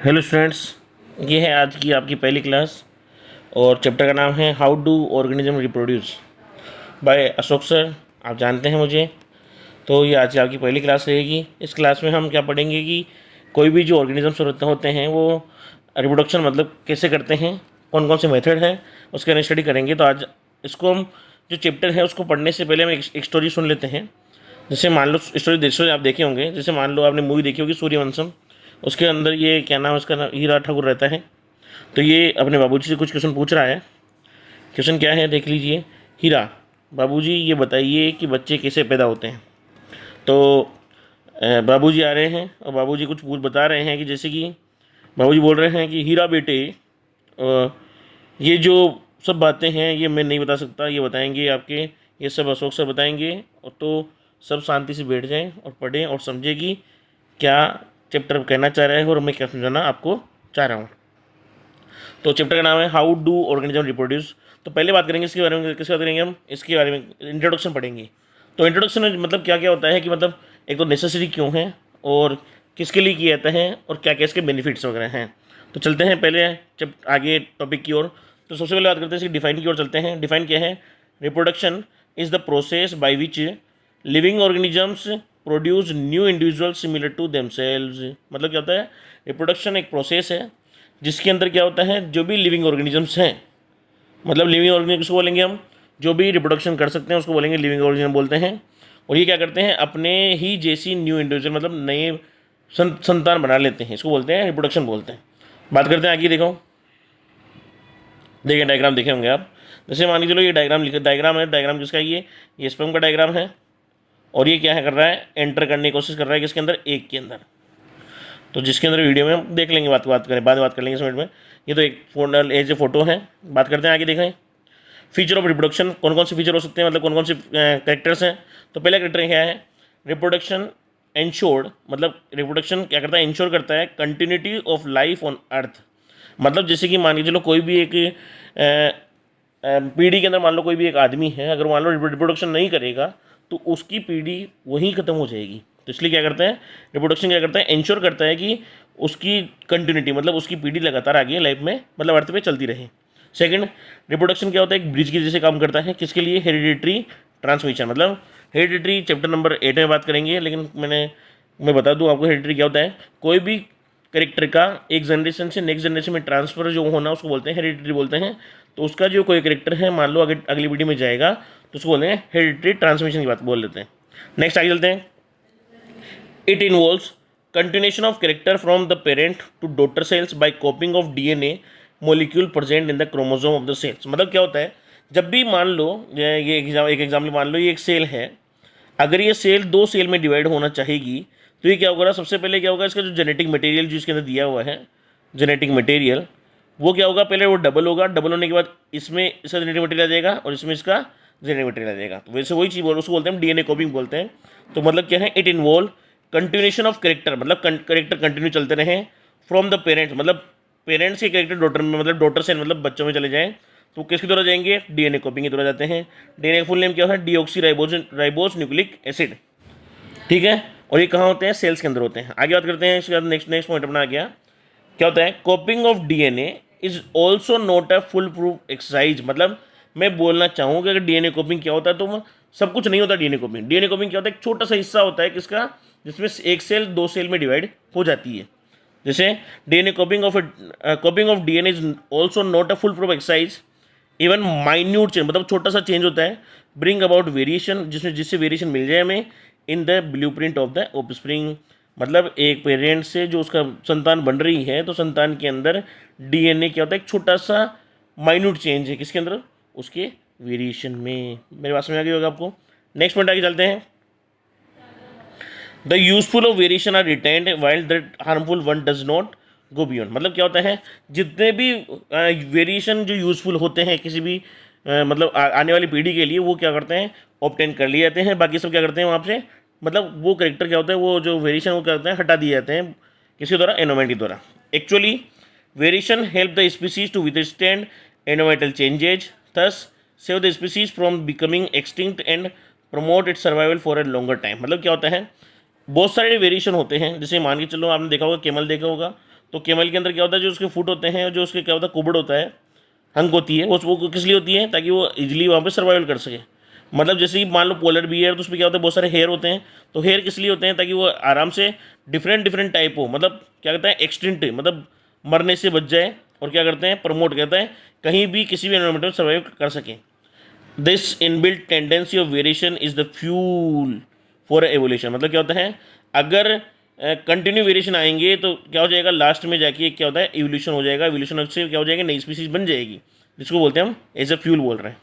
Hello students, ये है आज की आपकी पहली क्लास और चैप्टर का नाम है how do organism reproduce by Ashok sir. आप जानते हैं मुझे। तो ये आज की आपकी पहली क्लास रहेगी। इस क्लास में हम क्या पढ़ेंगे कि कोई भी जो ऑर्गेनिजम्स होते हैं वो रिप्रोडक्शन मतलब कैसे करते हैं, कौन कौन से मेथड हैं, उसके बारे में स्टडी करेंगे। तो आज इसको हम जो चैप्टर है उसको पढ़ने से पहले हम एक स्टोरी सुन लेते हैं। जैसे मान लो स्टोरी देखो, आप देखे होंगे। जैसे मान लो आपने मूवी देखी होगी सूर्यवंशम। उसके अंदर ये क्या नाम है उसका, हीरा ठाकुर रहता है। तो ये अपने बाबूजी से कुछ क्वेश्चन पूछ रहा है। क्वेश्चन क्या है देख लीजिए। हीरा, बाबूजी ये बताइए कि बच्चे कैसे पैदा होते हैं। तो बाबूजी आ रहे हैं और बाबूजी कुछ पूछ बता रहे हैं कि जैसे कि बाबूजी बोल रहे हैं कि हीरा बेटे, ये जो सब बातें हैं ये मैं नहीं बता सकता, ये बताएंगे आपके, ये सब अशोक सर बताएंगे। और तो सब शांति से बैठ जाएं और पढ़ें और समझें कि क्या चैप्टर कहना चाह रहा है और मैं क्या समझाना आपको चाह रहा हूँ। तो चैप्टर का नाम है हाउ डू ऑर्गेनिज्म रिप्रोड्यूस। तो पहले बात करेंगे इसके बारे में, किसके बात करेंगे हम, इसके बारे में इंट्रोडक्शन पढ़ेंगे। तो इंट्रोडक्शन में मतलब क्या क्या होता है कि मतलब एक तो नेसेसरी क्यों है और किसके लिए किया जाता है और क्या क्या इसके बेनिफिट्स वगैरह हैं। तो चलते हैं पहले जब आगे टॉपिक की ओर। तो सबसे पहले बात करते हैं इसकी डिफाइन की ओर चलते हैं। डिफाइन क्या है? Reproduction is the process by which living organisms produce new individual similar to themselves. मतलब क्या होता है? रिप्रोडक्शन एक प्रोसेस है जिसके अंदर क्या होता है, जो भी लिविंग ऑर्गेनिजम्स हैं, मतलब लिविंग ऑर्गेनिज्म किसको बोलेंगे हम, जो भी रिप्रोडक्शन कर सकते हैं उसको बोलेंगे लिविंग ऑर्गेनिज्म बोलते हैं। और ये क्या करते हैं, अपने ही जैसी न्यू इंडिविजुअल मतलब नए संतान बना लेते हैं, इसको बोलते हैं रिप्रोडक्शन बोलते हैं। बात करते हैं आगे, देखो देखिए डायग्राम देखे होंगे आप। जैसे मान के चलो ये डायग्राम लिखे, डायग्राम है, डायग्राम किसका है, ये स्पर्म का डायग्राम है। और ये क्या है कर रहा है, एंटर करने की कोशिश कर रहा है किसके अंदर, एक के अंदर। तो जिसके अंदर वीडियो में हम देख लेंगे, बात करें बाद में, बात कर लेंगे इस मिनट में। ये तो एक एज ए फोटो है। बात करते हैं आगे, देखें फीचर ऑफ रिप्रोडक्शन, कौन कौन से फीचर हो सकते हैं, मतलब कौन कौन से कैरेक्टर्स हैं। तो पहला कैरेक्टर क्या है, रिप्रोडक्शन इंश्योर्ड। मतलब रिप्रोडक्शन क्या करता है, इंश्योर करता है continuity of life on earth. मतलब जैसे कि मान के चलो कोई भी एक पीढ़ी के अंदर मान लो कोई भी एक आदमी है, अगर मान लो रिप्रोडक्शन नहीं करेगा तो उसकी पीढ़ी वहीं ख़त्म हो जाएगी। तो इसलिए क्या करता है, रिप्रोडक्शन क्या करता है, इंश्योर करता है कि उसकी कंटिन्यूटी मतलब उसकी पीढ़ी लगातार आगे लाइफ में मतलब अर्थ पे चलती रहे। सेकंड, रिप्रोडक्शन क्या होता है, एक ब्रिज के जैसे काम करता है। किसके लिए? Hereditary transmission. मतलब हेरिडिटरी चैप्टर नंबर 8 में बात करेंगे, लेकिन मैं बता दूं आपको हेरिडिटरी क्या होता है। कोई भी करेक्टर का एक जनरेशन से नेक्स्ट जनरेशन में ट्रांसफर जो होना उसको बोलते हैं हेरिडिटरी बोलते हैं। तो उसका जो कोई करेक्टर है मान लो अगर अगली पीढ़ी में जाएगा तो उसको बोलते हैं हेरिडिटरी ट्रांसमिशन की बात बोल लेते हैं। नेक्स्ट आगे चलते हैं। It involves continuation of character from the parent to daughter cells by copying of DNA molecule present in the chromosome of the cells। मतलब क्या होता है, जब भी मान लो ये एक एग्जाम्पल मान लो, ये एक सेल है, अगर ये सेल दो सेल में डिवाइड होना चाहेगी तो ये क्या होगा, सबसे पहले क्या होगा, इसका जो जेनेटिक मटेरियल जो इसके अंदर दिया हुआ है, जेनेटिक मटेरियल वो क्या होगा, पहले वो डबल होगा, डबल होने के बाद इसमें इसका जेनेटिक मटेरियल आ जाएगा और इसमें इसका जेनेटिक मटेरियल आ जाएगा। तो वैसे वही चीज़ बोल, उसको बोलते हैं डीएनए कॉपिंग बोलते हैं। तो मतलब क्या है, it involve continuation of character, मतलब करेक्टर कंटिन्यू चलते रहें फ्रॉम द पेरेंट्स, मतलब पेरेंट्स के करेक्टर डॉटर में, मतलब डॉटर से मतलब बच्चों में चले जाएं तो किसकी तरह जाएंगे, डीएनए कॉपिंग की तरह जाते हैं। डीएनए फुल नेम क्या है, डीऑक्सी राइबोज न्यूक्लिक एसिड। ठीक है, और ये कहाँ होते हैं, सेल्स के अंदर होते हैं। आगे बात करते हैं इसके बाद, नेक्स्ट पॉइंट अपना आ गया, क्या होता है, कॉपिंग of DNA is also not a full proof exercise. मतलब मैं बोलना चाहूँ कि अगर डीएनए कॉपिंग क्या होता है तो सब कुछ नहीं होता। डीएनए कॉपिंग क्या होता है, एक छोटा सा हिस्सा होता है किसका, जिसमें एक सेल दो सेल में डिवाइड हो जाती है। जैसे DNA कॉपिंग of DNA is also not a full proof exercise. Even minute change मतलब छोटा सा चेंज होता है, ब्रिंग अबाउट वेरिएशन, जिससे वेरिएशन मिल जाए हमें in the blueprint of the offspring. मतलब एक पेरेंट से जो उसका संतान बन रही है तो संतान के अंदर डीएनए क्या होता है, एक छोटा सा माइन्यूट चेंज है किसके अंदर, उसके वेरिएशन में। मेरे पास में आ गई होगा आपको। नेक्स्ट पॉइंट आगे चलते हैं। The useful of variation are retained while the harmful one does not go beyond. मतलब क्या होता है, जितने भी वेरिएशन जो यूजफुल होते हैं किसी भी मतलब आने वाली पीढ़ी के लिए, वो क्या करते हैं, ऑब्टेन कर लिए जाते हैं। बाकी सब क्या करते हैं वहाँ से, मतलब वो करेक्टर क्या होता है, वो जो वेरिएशन वो क्या होता है, हटा दिए जाते हैं किसी द्वारा, एनवायरमेंट के द्वारा। Actually variation help the species to withstand environmental changes, thus save the species from becoming extinct and promote its survival for a longer time. मतलब क्या होता है, बहुत सारे वेरिएशन होते हैं। जैसे मान के चलो आपने देखा होगा, केमल देखा होगा, तो कैमल के अंदर क्या होता है, जो उसके फुट होते हैं, जो उसके क्या होता है कुबड़ होता है, हंक होती है, वो किस लिए होती है, ताकि वो इजीली वहाँ पे सर्वाइवल कर सके। मतलब जैसे कि मान लो पोलर बियर, तो उसमें क्या होता है बहुत सारे हेयर होते हैं, तो हेयर किस लिए होते हैं, ताकि वो आराम से डिफरेंट डिफरेंट टाइप हो, मतलब क्या कहते हैं एक्सटिंक्ट, मतलब मरने से बच जाए, और क्या करते हैं प्रमोट करते हैं कहीं भी किसी भी एनवायरमेंट में सर्वाइव कर सके। This inbuilt tendency of variation is the fuel for evolution. मतलब क्या होता है, अगर कंटिन्यू वेरिएशन आएंगे तो क्या हो जाएगा, लास्ट में जाके क्या होता है इवोल्यूशन हो जाएगा, इवोल्यूशन से क्या हो जाएगा, नई स्पीसीज बन जाएगी, जिसको बोलते हैं हम एज ए फ्यूल बोल रहे हैं।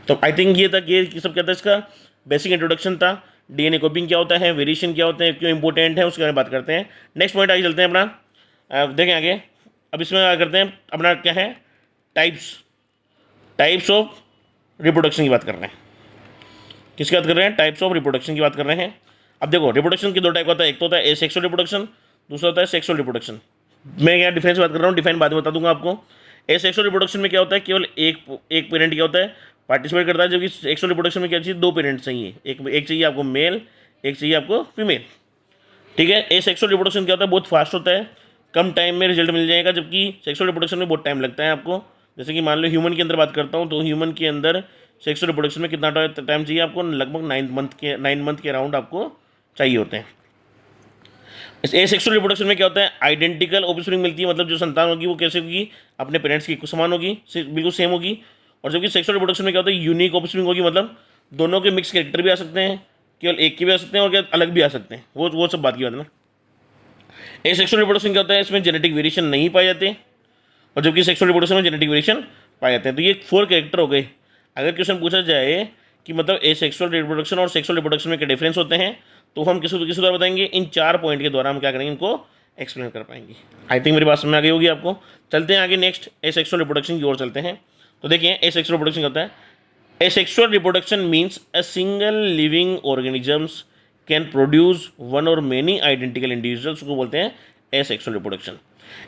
तो आई थिंक ये तक ये सब क्या था, इसका बेसिक इंट्रोडक्शन था। डीएनए कॉपिंग क्या होता है, वेरिएशन क्या होते हैं, क्यों इंपॉर्टेंट है, उसके बारे में बात करते हैं। नेक्स्ट पॉइंट आगे चलते हैं अपना, देखें आगे। अब इसमें क्या करते हैं अपना, क्या है टाइप्स ऑफ रिप्रोडक्शन की बात कर रहे हैं। किसकी बात कर रहे हैं, टाइप्स ऑफ रिप्रोडक्शन की बात कर रहे हैं। अब देखो रिप्रोडक्शन की दो टाइप होता है, एक तो होता है एसेक्सुअल रिप्रोडक्शन, दूसरा होता है सेक्सुअल रिप्रोडक्शन। मैं क्या डिफरेंस बात कर रहा हूँ, डिफाइन बाद में बता दूंगा आपको। एसेक्सुअल रिप्रोडक्शन में क्या होता है, केवल एक पेरेंट क्या होता है पार्टिसिपेट करता है, जबकि सेक्सुअल रिप्रोडक्शन में क्या चाहिए, दो पेरेंट्स चाहिए, एक चाहिए आपको मेल, एक चाहिए आपको फीमेल। ठीक है। एसेक्सुअल रिप्रोडक्शन क्या होता है, बहुत फास्ट होता है, कम टाइम में रिजल्ट मिल जाएगा, जबकि सेक्सुअल रिप्रोडक्शन में बहुत टाइम लगता है आपको। जैसे कि मान लो ह्यूमन के अंदर बात करता हूँ, तो ह्यूमन के अंदर सेक्सुअल रिप्रोडक्शन में कितना टाइम चाहिए आपको, लगभग 9 मंथ के अराउंड आपको चाहिए होते हैं। इस एसेक्सुअल रिप्रोडक्शन में क्या होता है, आइडेंटिकल ऑफस्प्रिंग मिलती है, मतलब जो संतान होगी वो कैसे होगी, अपने पेरेंट्स की समान होगी, बिल्कुल सेम होगी। और जबकि सेक्सुअल रिप्रोडक्शन में क्या होता है, यूनिक ऑफस्प्रिंग होगी, मतलब दोनों के मिक्स कैरेक्टर भी आ सकते हैं, केवल एक के भी आ सकते हैं और क्या अलग भी आ सकते हैं, वो सब बात की बात है ना। एसेक्सुअल रिप्रोडक्शन क्या होता है, इसमें जेनेटिक वेरिएशन नहीं पाए जाते, और जबकि सेक्सुअल रिप्रोडक्शन में जेनेटिक वेरिएशन पाए जाते हैं। तो ये 4 कैरेक्टर हो गए। अगर क्वेश्चन पूछा जाए कि मतलब एसेक्सुअल रिप्रोडक्शन और सेक्सुअल रिप्रोडक्शन में क्या डिफरेंस होते हैं, तो हम किस द्वारा बताएंगे, इन 4 पॉइंट के द्वारा हम क्या करेंगे, इनको एक्सप्लेन कर पाएंगे। आई थिंक मेरी बात समझ में आ गई होगी आपको। चलते हैं आगे नेक्स्ट एसेक्सुअल रिप्रोडक्शन की ओर चलते हैं। तो देखिए एसेक्सुअल रिप्रोडक्शन क्या होता है। Asexual reproduction means a single living organisms can produce one और मेनी आइडेंटिकल इंडिविजुअल्स को बोलते हैं एसेक्सुअल रिप्रोडक्शन।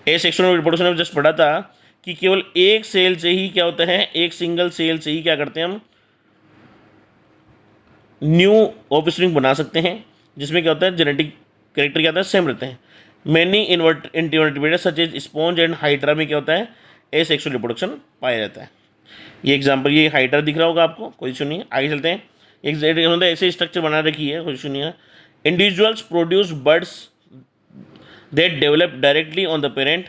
एसेक्सुअल रिप्रोडक्शन में जस्ट पढ़ा था कि केवल एक सेल से ही क्या होता है, एक सिंगल सेल से ही क्या करते हैं हम न्यू ऑफस्प्रिंग बना सकते हैं, जिसमें क्या होता है जेनेटिक कैरेक्टर क्या होता है सेम रहते हैं। Many invertebrates such as sponge and hydra में क्या होता है एसेक्सुअल रिप्रोडक्शन पाया जाता है। ये एग्जांपल, ये हाइड्रा दिख रहा होगा आपको, कोई इशू नहीं है। आगे चलते हैं। एक ऐसे स्ट्रक्चर बना रखी है, कोई इशू नहीं है। Individuals produce buds that develop directly on the parent,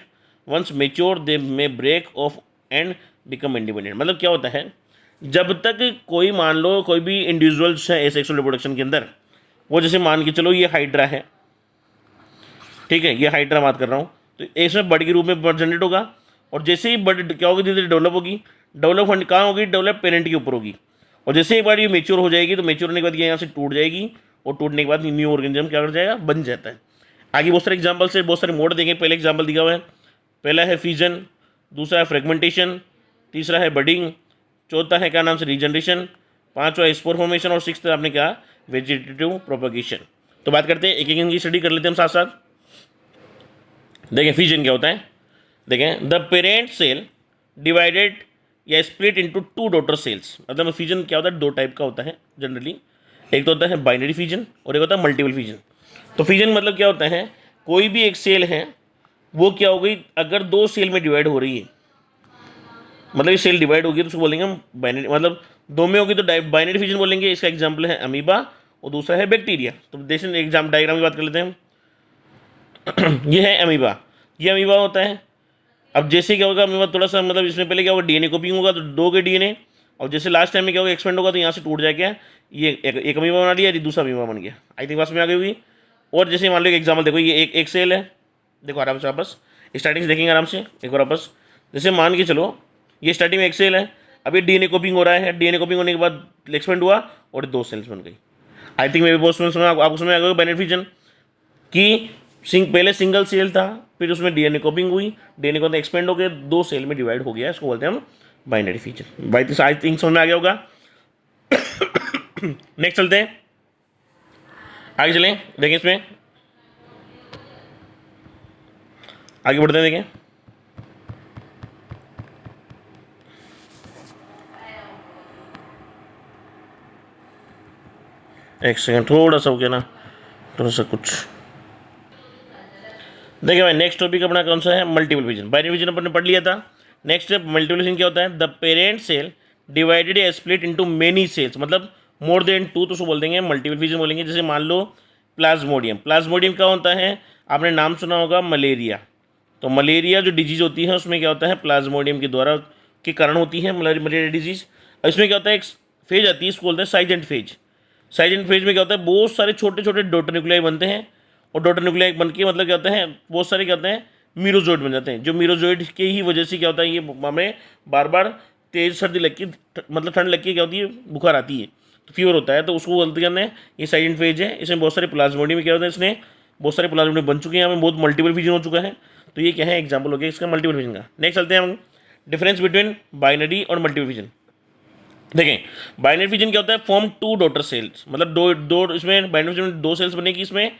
once mature they may break off and become independent. मतलब क्या होता है, जब तक कोई मान लो कोई भी इंडिविजुअल्स है एसेक्सुअल रिप्रोडक्शन के अंदर, वो जैसे मान के चलो ये हाइड्रा है, ठीक है, ये हाइड्रा बात कर रहा हूँ, तो इसमें बर्ड के रूप में बर्ड जनरेट होगा, और जैसे ही बर्ड क्या होगी, धीरे धीरे डेवलप होगी, डेवलप कहाँ होगी, डेवलप पेरेंट के ऊपर होगी, और जैसे एक बार ये मेच्योर हो जाएगी, तो मेच्योर होने के बाद ये यहाँ से टूट जाएगी, और टूटने के बाद न्यू ऑर्गेनिज्म क्या कर जाएगा, बन जाता है। आगे बहुत सारे एग्जाम्पल से बहुत सारे मोड देंगे। पहले एग्जाम्पल दिया हुआ है, पहला है फ्यूजन, दूसरा है फ्रेगमेंटेशन, तीसरा है बडिंग, चौथा है क्या नाम से रीजनरेशन, पांचवा है स्पोर फॉर्मेशन, और सिक्स्थ आपने कहा वेजिटेटिव प्रोपगेशन। तो बात करते हैं एक एक इनकी स्टडी कर लेते हैं हम साथ साथ। देखें फ्यूजन क्या होता है। देखें द पेरेंट सेल डिवाइडेड या स्प्लिट इनटू 2 डॉटर सेल्स। मतलब फ्यूजन क्या होता है, 2 टाइप का होता है जनरली। एक तो होता है बाइनरी फ्यूजन और एक होता है मल्टीपल फ्यूजन। तो फ्यूजन मतलब क्या होता है, कोई भी एक सेल है वो क्या हो गई, अगर 2 सेल में डिवाइड हो रही है, मतलब ये सेल डिवाइड होगी तो उसको बोलेंगे हम बाइनरी, मतलब 2 में होगी तो बाइनरी फ्यूजन बोलेंगे। इसका एग्जाम्पल है अमीबा और दूसरा है बैक्टीरिया। तो जैसे एग्जाम डायग्राम की बात कर लेते हैं हम। ये है अमीबा, ये अमीबा होता है। अब जैसे क्या होगा अमीबा थोड़ा सा, मतलब इसमें पहले क्या होगा डीएनए कॉपिंग होगा, तो 2 के डीएनए, और जैसे लास्ट टाइम में क्या होगा एक्सपेंड होगा, तो यहाँ से टूट जाएगा, ये एक अमीबा बना लिया, दूसरा अमीबा बन गया। आई थिंक बात में आ गई होगी। और जैसे मान लो एक एग्जाम्पल देखो, ये एक सेल है, देखो आराम से वापस स्टार्टिंग से देखेंगे आराम से एक बार वापस। जैसे मान के चलो ये स्टार्टिंग में एक सेल है, अब ये डीएनए कॉपिंग हो रहा है, डीएनए कॉपिंग होने के बाद एक्सपेंड हुआ और 2 सेल्स बन गई। आई थिंक मैं भी बहुत सुना आपको समझ आ गया बाइनरी फ्यूजन कि पहले सिंगल सेल था, फिर उसमें डीएनए कॉपिंग हुई, डीएनए को एक्सपेंड हो गया, 2 सेल में डिवाइड हो गया, इसको बोलते हैं हम binary fusion. By I think समझ में आ गया होगा। नेक्स्ट चलते हैं, आगे चलें, देखें इसमें आगे बढ़ते हैं। देखें एक सेकंड, थोड़ा सा हो गया ना, थोड़ा सा कुछ देखिए भाई नेक्स्ट टॉपिक अपना कौन सा है, मल्टीपल विजन। बाइनरी विजन अपन ने पढ़ लिया था। नेक्स्ट मल्टीपल विजन क्या होता है, द पेरेंट सेल डिवाइडेड या स्प्लिट इनटू मेनी सेल्स, मतलब मोर देन टू, तो उसको बोल देंगे मल्टीपल विजन बोलेंगे। जैसे मान लो प्लाज्मोडियम, प्लाज्मोडियम क्या होता है, आपने नाम सुना होगा मलेरिया। तो मलेरिया जो डिजीज होती है उसमें क्या होता है, प्लाज्मोडियम के द्वारा के कारण होती है मलेरिया डिजीज। इसमें क्या होता है, एक फेज आती है, इसको बोलते हैं साइजेंट फेज। साइजेंट फेज में क्या होता है, बहुत सारे छोटे छोटे डॉटर न्यूक्लियाई बनते हैं, और डॉटर न्यूक्लियाई बन के मतलब क्या होता है, बहुत सारे क्या होते हैं, मीरोजोइड बन जाते हैं। जो मीरोजोइड के ही वजह से क्या होता है, ये हमें बार बार तेज सर्दी लग के मतलब ठंड लग के क्या होती है, बुखार आती है, तो फीवर होता है, तो उसको बोलते कहते हैं ये साइजेंट फेज है। इसमें बहुत सारे प्लाज्मोडियम क्या होता है, इसने बहुत सारे प्लाज्मोडियम बन चुके हैं, यहाँ में बहुत मल्टीपल फिजन हो चुका है। तो ये क्या है, एग्जाम्पल हो गया इसका मल्टीपल फिजन का। नेक्स्ट चलते हैं हम, डिफरेंस बिटवीन बाइनरी और मल्टीपल फिजन। देखें बाइनरी फिजन क्या होता है, फॉर्म टू डॉटर सेल्स, मतलब दो दो इसमें बाइनरी फिजन में दो सेल्स बनेगी, इसमें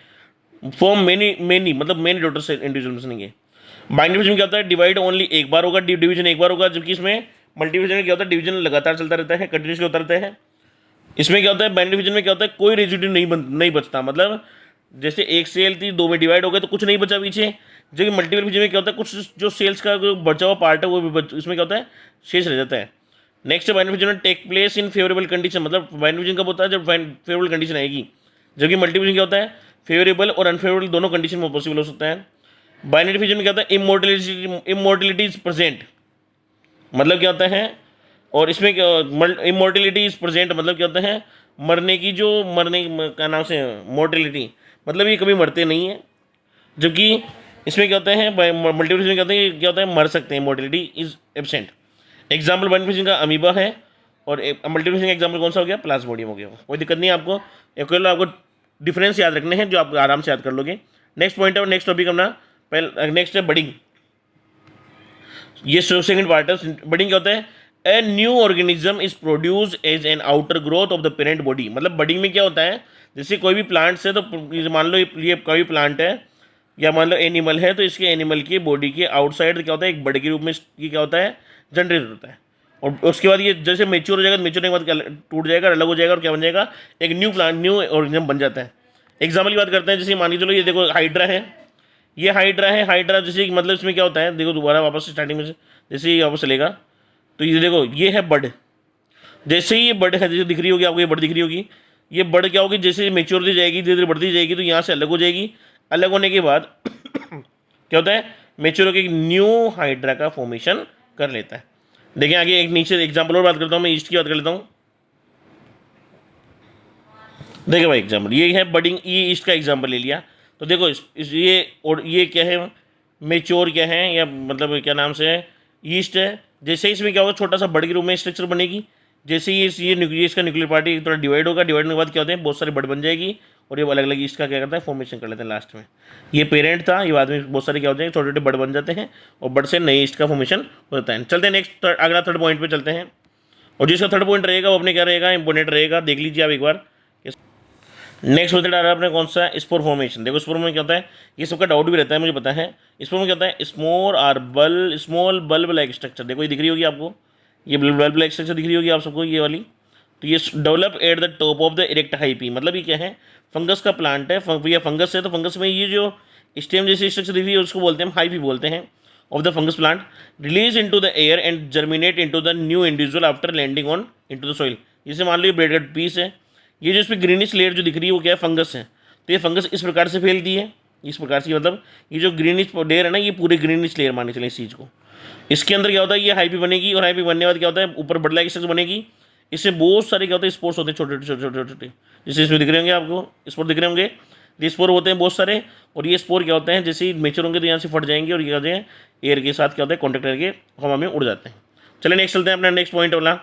फॉर्म मेनी मेनी मतलब मेनी डॉटर सेल इंडिविजुअल बनेंगे। बाइनरी फिजन क्या होता है, डिवाइड ओनली एक बार होगा, डिवीजन एक बार होगा, जबकि इसमें मल्टीपल में क्या होता है, डिवीजन लगातार चलता रहता है, कंटिन्यूसली होता रहता है। इसमें क्या होता है, बाइनरी फिजन में क्या होता है, कोई रेजिड्यू नहीं बचता, मतलब जैसे एक सेल थी दो में डिवाइड हो गए तो कुछ नहीं बचा पीछे। जबकि मल्टीपल फिजन में क्या होता है, कुछ जो सेल्स का जो बचा हुआ पार्ट है वो भी इसमें क्या होता है, शेष रह जाता है। Next binary fission take place in favourable condition, मतलब बाइनरी फिजन कब होता है, जब फेवरेबल कंडीशन आएगी। जबकि मल्टीपल फिजन क्या होता है, फेवरेबल और अनफेवरेबल दोनों कंडीशन में पॉसिबल हो सकता है। बाइनरी फिजन में क्या होता है, इमोर्टिलिटी इज प्रेजेंट, मतलब क्या होता है, और इसमें इमोर्टिलिटी इज प्रेजेंट मतलब क्या होता है, मरने की जो मरने का नाम से मोर्टिलिटी, मतलब ये कभी मरते नहीं है। जबकि इसमें क्या होता है, मल्टीपल फिजन क्या होता है, क्या होता है, मर सकते हैं, mortality is absent. Example binary fission का अमीबा है, और मल्टीपल फिजन का एग्जाम्पल कौन सा हो गया, प्लाज्मोडियम हो गया। कोई दिक्कत नहीं है आपको, केवल आपको डिफरेंस याद रखने हैं जो आप आराम से याद कर लोगे। नेक्स्ट पॉइंट है, नेक्स्ट टॉपिक अपना पहले नेक्स्ट है बडिंग। ये सेकंड पार्ट है। बडिंग क्या होता है, a new organism is produce as an outer growth of the parent body. मतलब बडिंग में क्या होता है, जैसे कोई भी प्लांट्स है, तो मान लो ये कोई प्लांट है या मान लो एनिमल है, तो इसके एनिमल की बॉडी के आउटसाइड क्या होता है, एक बड के रूप में ये क्या होता है, जनरेट होता है। और उसके बाद ये जैसे मेच्योर हो जाएगा, मेच्योर होने के बाद टूट जाएगा, अलग हो जाएगा, और क्या बन जाएगा, एक न्यू प्लांट न्यू ऑर्गेनिज्म बन जाता है। एग्जाम्पल की बात करते हैं, जैसे मान के चलो ये देखो हाइड्रा है, ये हाइड्रा है, हाइड्रा जैसे मतलब इसमें क्या होता है, देखो दोबारा वापस स्टार्टिंग में से जैसे ये वापस चलेगा, तो ये देखो ये है बड। जैसे ही ये बड है, जैसे दिख रही होगी आपको, ये बड दिख रही होगी, ये बड क्या होगी, जैसे मेच्योर होती जाएगी, धीरे धीरे बढ़ती जाएगी, तो यहाँ से अलग हो जाएगी। अलग होने के बाद क्या होता है, मेच्योर होकर एक न्यू हाइड्रा का फॉर्मेशन कर लेता है। देखिए आगे एक नीचे एग्जाम्पल और बात करता हूँ, मैं ईस्ट की बात कर लेता हूँ। देखिए भाई एग्जाम्पल ये है बडिंग, ये ईस्ट का एग्जाम्पल ले लिया। तो देखो ये और ये क्या है, मेच्योर क्या है, या मतलब क्या नाम से है, ईस्ट है। जैसे ही इसमें क्या होगा, छोटा सा बड के रूप में स्ट्रक्चर बनेगी। जैसे ही ये न्यूक्लियस इसका न्यूक्लियर पार्टी थोड़ा डिवाइड होगा, डिवाइड होने के बाद क्या होते हैं, बहुत सारे बड बन जाएगी, और ये अलग अलग ईस्ट का क्या करता है, फॉर्मेशन कर लेते हैं लास्ट में। ये पेरेंट था, ये बाद में बहुत सारे क्या होते हैं, छोटे छोटे बड बन जाते हैं, और बड से नए ईस्ट का फॉर्मेशन होता है। चलते हैं नेक्स्ट अगला थर्ड पॉइंट पे चलते हैं। और जिसका थर्ड पॉइंट रहेगा वो अपने क्या रहेगा, इंपॉर्टेंट रहेगा, देख लीजिए आप एक बार। नेक्स्ट मेथड आ रहा है अपने कौन सा, स्पोर फॉर्मेशन। देखो स्पोर में क्या होता है, ये सबका डाउट भी रहता है, मुझे पता है। स्पोर में क्या होता है, स्मॉल बल्ब लाइक स्ट्रक्चर। देखो ये दिख रही होगी आपको, ये बल्ब लाइक स्ट्रक्चर दिख रही होगी आप सबको, ये वाली। तो ये develop at the top of the erect hyphae, मतलब ये क्या है, फंगस का प्लांट है, या फंगस है, तो फंगस में ये जो स्टेम जैसी स्ट्रक्चर दिख रही है उसको बोलते हैं हाइपी बोलते हैं of the fungus plant. Release into the air and germinate into the new individual after landing on into the soil. जैसे मान लो ये ब्रेड कट पीस है, ये जो इसमें ग्रीनिश लेयर जो दिख रही है वो क्या है, फंगस है। तो ये फंगस इस प्रकार से फैलती है, इस प्रकार से, मतलब ये जो ग्रीनिश लेयर है ना, ये पूरे ग्रीनिश लेयर मानने चले इस चीज़ को। इसके अंदर क्या होता है, ये हाइपी बनेगी, और हाइपी बनने के बाद क्या होता है, ऊपर बडला की स्ट्रक्चर बनेगी। इससे बहुत सारे क्या होते हैं, स्पोर्स होते हैं, छोटे छोटे छोटे छोटे छोटे, जैसे इसमें दिख रहे होंगे आपको स्पोर दिख रहे होंगे, ये स्पोर होते हैं बहुत सारे। और ये स्पोर क्या होते हैं, जैसे ही मेच्योर होंगे तो यहाँ से फट जाएंगे, और ये क्या होते हैं, एयर के साथ क्या होता है, कॉन्टेक्ट करके हवा में उड़ जाते हैं। चलिए नेक्स्ट चलते हैं अपना नेक्स्ट पॉइंट वाला,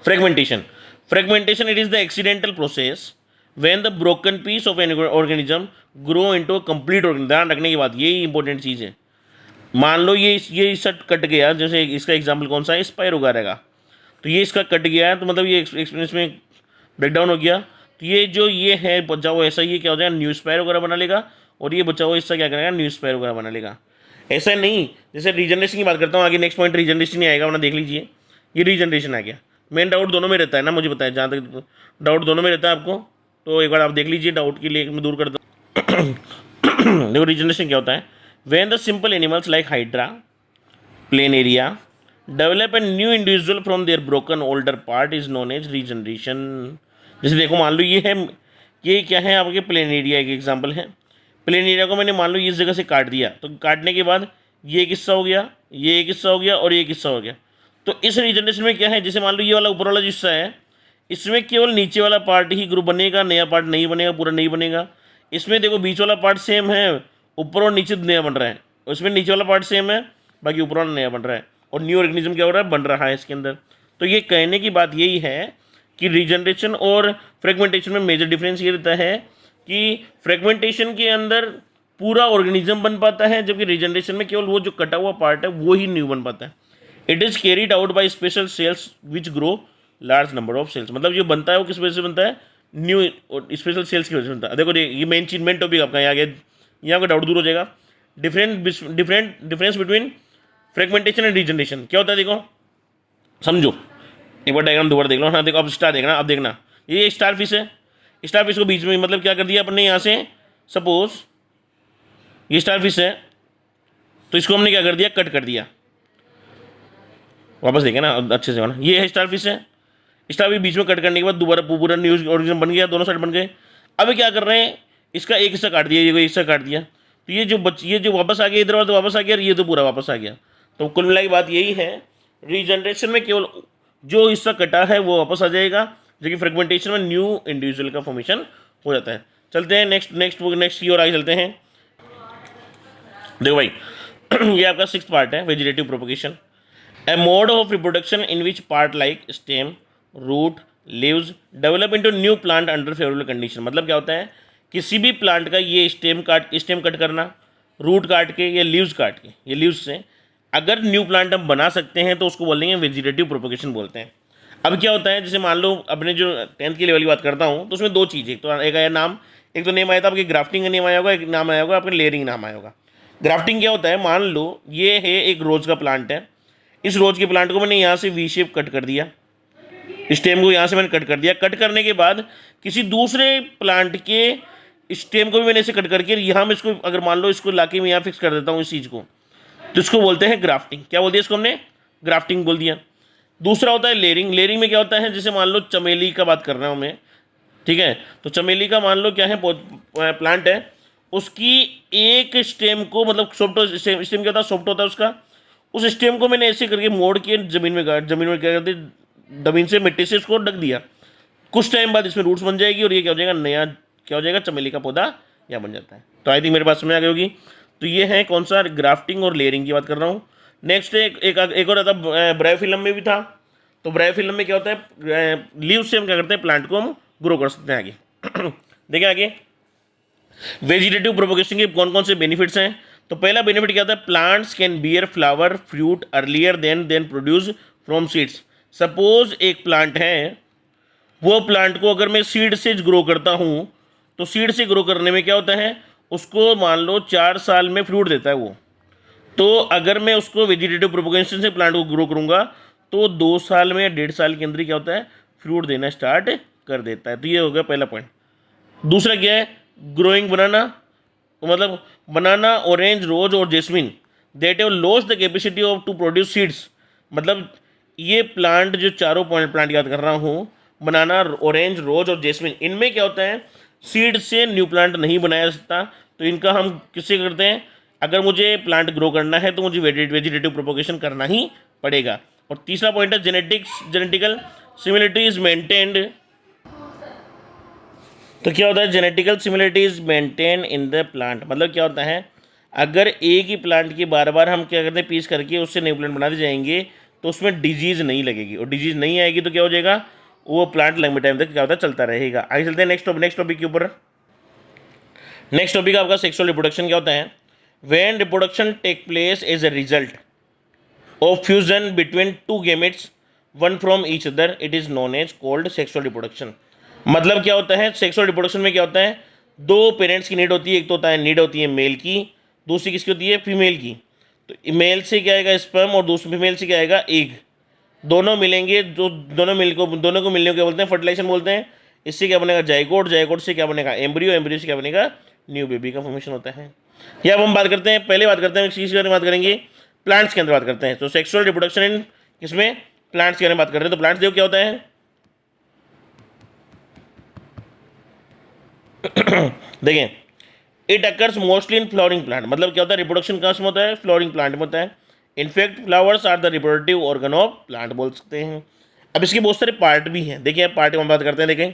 fragmentation. Fragmentation, it is the accidental process when the broken piece of an organism grow into a complete organism। ध्यान रखने की बात, यही इंपॉर्टेंट चीज़ है। मान लो ये शट कट गया, जैसे इसका एग्जाम्पल कौन सा है, स्पाइरो गायरा। तो ये इसका कट गया है, तो मतलब ये एक्सपीरियंस में ब्रेकडाउन हो गया। तो ये जो ये है बचा हुआ ऐसा, ये क्या हो जाएगा, न्यू स्पाइरो वगैरह बना लेगा, और ये बचा हुआ इससे क्या करेगा, न्यू स्पाइरो वगैरह बना लेगा। ऐसा नहीं, जैसे रीजनरेशन की बात करता हूँ, आगे नेक्स्ट पॉइंट रीजनरेशन ही आएगा, वरना देख लीजिए ये रीजनरेशन आ गया। मेन डाउट दोनों में रहता है ना, मुझे पता है, जहाँ तक डाउट दोनों में रहता है आपको, तो एक बार आप देख लीजिए, डाउट के लिए मैं दूर करता हूँ। देखो रीजनरेशन क्या होता है, when the simple animals like hydra planaria develop an new individual from their broken older part is known as regeneration. जैसे देखो मान लो ये क्या है, आपके प्लेनेरिया एक एग्जाम्पल है। प्लेनेरिया को मैंने मान लो इस जगह से काट दिया, तो काटने के बाद ये एक हिस्सा हो गया, ये एक हिस्सा हो गया और ये एक हिस्सा हो गया। तो इस रीजनरेशन में क्या है, जैसे मान लो ये वाला ऊपर वाला जो हिस्सा है, इसमें केवल नीचे वाला पार्ट ही ग्रुप बनेगा, नया पार्ट नहीं बनेगा, पूरा नहीं बनेगा। इसमें देखो बीच वाला पार्ट सेम है, ऊपर और नीचे नया बन रहा है, उसमें नीचे वाला पार्ट सेम है, बाकी ऊपर वाला नया बन रहा है, और न्यू ऑर्गेनिज्म क्या हो रहा है, बन रहा है इसके अंदर। तो ये कहने की बात यही है कि रीजनरेशन और फ्रेगमेंटेशन में मेजर डिफरेंस ये रहता है कि फ्रेगमेंटेशन के अंदर पूरा ऑर्गेनिज्म बन पाता है, जबकि रीजनरेशन में केवल वो जो कटा हुआ पार्ट है वो ही न्यू बन पाता है। It is carried out by special cells which grow large number of cells. मतलब जो बनता है वो किस वजह से बनता है, न्यू स्पेशल सेल्स की वजह से बनता है। देखो ये मेन टॉपिक आपका यहाँ आ गया, यहाँ का डाउट दूर हो जाएगा। Difference between fragmentation and regeneration क्या होता है, देखो समझो, एक बार डायग्राम दोबारा देख लो। हाँ देखो अब स्टार देखना, अब देखना ये स्टार फिश है, स्टार फिश को बीच में मतलब क्या कर दिया अपन ने, यहाँ से सपोज ये स्टार फिश है, तो इसको हमने क्या कर दिया, कट कर दिया। वापस देखें ना अच्छे से होना, ये है स्टार फिश है, स्टार फिश बीच में कट करने के बाद दोबारा पूरा न्यू ऑर्गेनिज्म बन गया, दोनों साइड बन गए। अब क्या कर रहे हैं, इसका एक हिस्सा काट दिया, ये हिस्सा काट दिया, तो ये जो वापस आ गया इधर, तो वापस आ गया, और ये तो पूरा वापस आ गया। तो कुल मिला की बात यही है, रीजनरेशन में केवल जो हिस्सा कटा है वो वापस आ जाएगा, जबकि फ्रेगमेंटेशन में न्यू इंडिविजुअल का फॉर्मेशन हो जाता है। चलते हैं नेक्स्ट की ओर आगे चलते हैं। देखो भाई ये आपका 6th पार्ट है, vegetative propagation. A mode of reproduction in which part like stem, root, leaves develop into new plant under favourable condition. मतलब क्या होता है, किसी भी प्लांट का ये स्टेम कट करना, रूट काट के या लीव्स काट के, ये लीव्स से अगर न्यू प्लांट हम बना सकते हैं तो उसको बोलेंगे वेजिटेटिव प्रोपगेशन बोलते हैं। अब क्या होता है, जैसे मान लो अपने जो 10th की लेवल की बात करता हूँ, तो उसमें दो चीज़, एक आया नाम, एक तो नेम आया था आपके ग्राफ्टिंग का नेम आया होगा, एक नाम आया होगा आपका लेयरिंग नाम आया होगा। ग्राफ्टिंग क्या होता है, मान लो ये है एक रोज़ का प्लांट है, इस रोज़ के प्लांट को मैंने यहाँ से वी शेप कट कर दिया, स्टेम को यहाँ से मैंने कट कर दिया, कट करने के बाद किसी दूसरे प्लांट के स्टेम को भी मैंने इसे कट करके यहाँ में इसको अगर मान लो इसको लाके मैं यहाँ फिक्स कर देता हूँ इस चीज़ को, तो इसको बोलते हैं ग्राफ्टिंग। क्या बोल दिया इसको हमने, ग्राफ्टिंग बोल दिया। दूसरा होता है लेयरिंग। लेयरिंग में क्या होता है, जैसे मान लो चमेली का बात कर रहा हूँ मैं, ठीक है, तो चमेली का मान लो क्या है, प्लांट है, उसकी एक स्टेम को मतलब स्टेम क्या होता है, सॉफ्ट होता है उसका, उस स्टेम को मैंने ऐसे करके मोड़ के जमीन में क्या करते, जमीन से मिट्टी से उसको ढक दिया। कुछ टाइम बाद इसमें रूट्स बन जाएगी और ये क्या हो जाएगा, नया क्या हो जाएगा, चमेली का पौधा यहाँ बन जाता है। तो आई थिंक मेरे पास में आ गई होगी। तो ये है कौन सा, ग्राफ्टिंग और लेयरिंग की बात कर रहा हूँ। नेक्स्ट एक और आता ब्रायोफिलम में भी था। तो ब्रायोफिलम में क्या होता है, लीव से हम क्या करते हैं, प्लांट को हम ग्रो कर सकते हैं आगे। देखिए आगे वेजिटेटिव प्रोपगेशन के कौन कौन से बेनिफिट्स हैं। तो पहला बेनिफिट क्या होता है, plants can bear flower fruit earlier than produce from seeds. Suppose एक प्लांट है, वो प्लांट को अगर मैं सीड से ग्रो करता हूँ, तो सीड से ग्रो करने में क्या होता है, उसको मान लो 4 साल में फ्रूट देता है वो। तो अगर मैं उसको वेजिटेटिव प्रोपगेशन से प्लांट को ग्रो करूँगा तो 2 साल में या 1.5 साल के अंदर क्या होता है, फ्रूट देना स्टार्ट कर देता है। तो ये हो गया पहला पॉइंट। दूसरा क्या है, ग्रोइंग बनाना, मतलब बनाना, ऑरेंज, रोज और jasmine that have lost the capacity of to produce seeds. मतलब ये प्लांट जो चारों पॉइंट प्लांट याद कर रहा हूँ, बनाना, ऑरेंज, रोज और जेस्मिन, इनमें क्या होता है, सीड से न्यू प्लांट नहीं बनाया जा सकता। तो इनका हम किससे करते हैं, अगर मुझे प्लांट ग्रो करना है तो मुझे वेजिटेटिव प्रोपोगेशन करना ही पड़ेगा। और तीसरा पॉइंट है जेनेटिकल सिमिलरिटी इज मेंटेन्ड। तो क्या होता है, genetical similarity is maintain in the plant. मतलब क्या होता है, अगर एक ही प्लांट की बार बार हम क्या करते हैं, पीस करके उससे न्यू प्लांट बनाते जाएंगे तो उसमें डिजीज़ नहीं लगेगी, और डिजीज़ नहीं आएगी तो क्या हो जाएगा, वो प्लांट लंबे टाइम तक क्या होता है, चलता रहेगा। आगे चलते हैं नेक्स्ट टॉपिक के ऊपर। नेक्स्ट टॉपिक आपका सेक्सुअल रिप्रोडक्शन क्या होता है। When reproduction take place as a result of fusion between 2 gametes one from each other, it is known as called sexual reproduction. मतलब क्या होता है, सेक्सुअल रिप्रोडक्शन में क्या होता है, 2 पेरेंट्स की नीड होती है, एक तो होता है नीड होती है मेल की, दूसरी किसकी होती है, फीमेल की। तो मेल से क्या आएगा स्पर्म, और दूसरी फीमेल से क्या आएगा एग। दोनों मिलेंगे, जो दोनों को मिलने को क्या बोलते हैं, फर्टिलाइजेशन बोलते हैं। इससे क्या बनेगा, जाइगोट, जाइगोट से क्या बनेगा एम्ब्रियो, एम्ब्रियो से क्या बनेगा न्यू बेबी का फॉर्मेशन होता है। या अब हम बात करते हैं, पहले बात करते हैं किस बारे में बात करेंगे, प्लांट्स के अंदर बात करते हैं। तो सेक्सुअल रिप्रोडक्शन इन किसमें, प्लांट्स के बारे में बात कर रहे हैं। तो प्लांट्स देखो क्या होता है देखें, it occurs mostly in flowering plant, मतलब क्या होता है रिप्रोडक्शन कहाँ से होता है, फ्लावरिंग प्लांट में होता है। In fact flowers are the reproductive organ of plant बोल सकते हैं। अब इसके बहुत सारे पार्ट भी हैं, देखिए पार्ट में बात करते हैं। देखें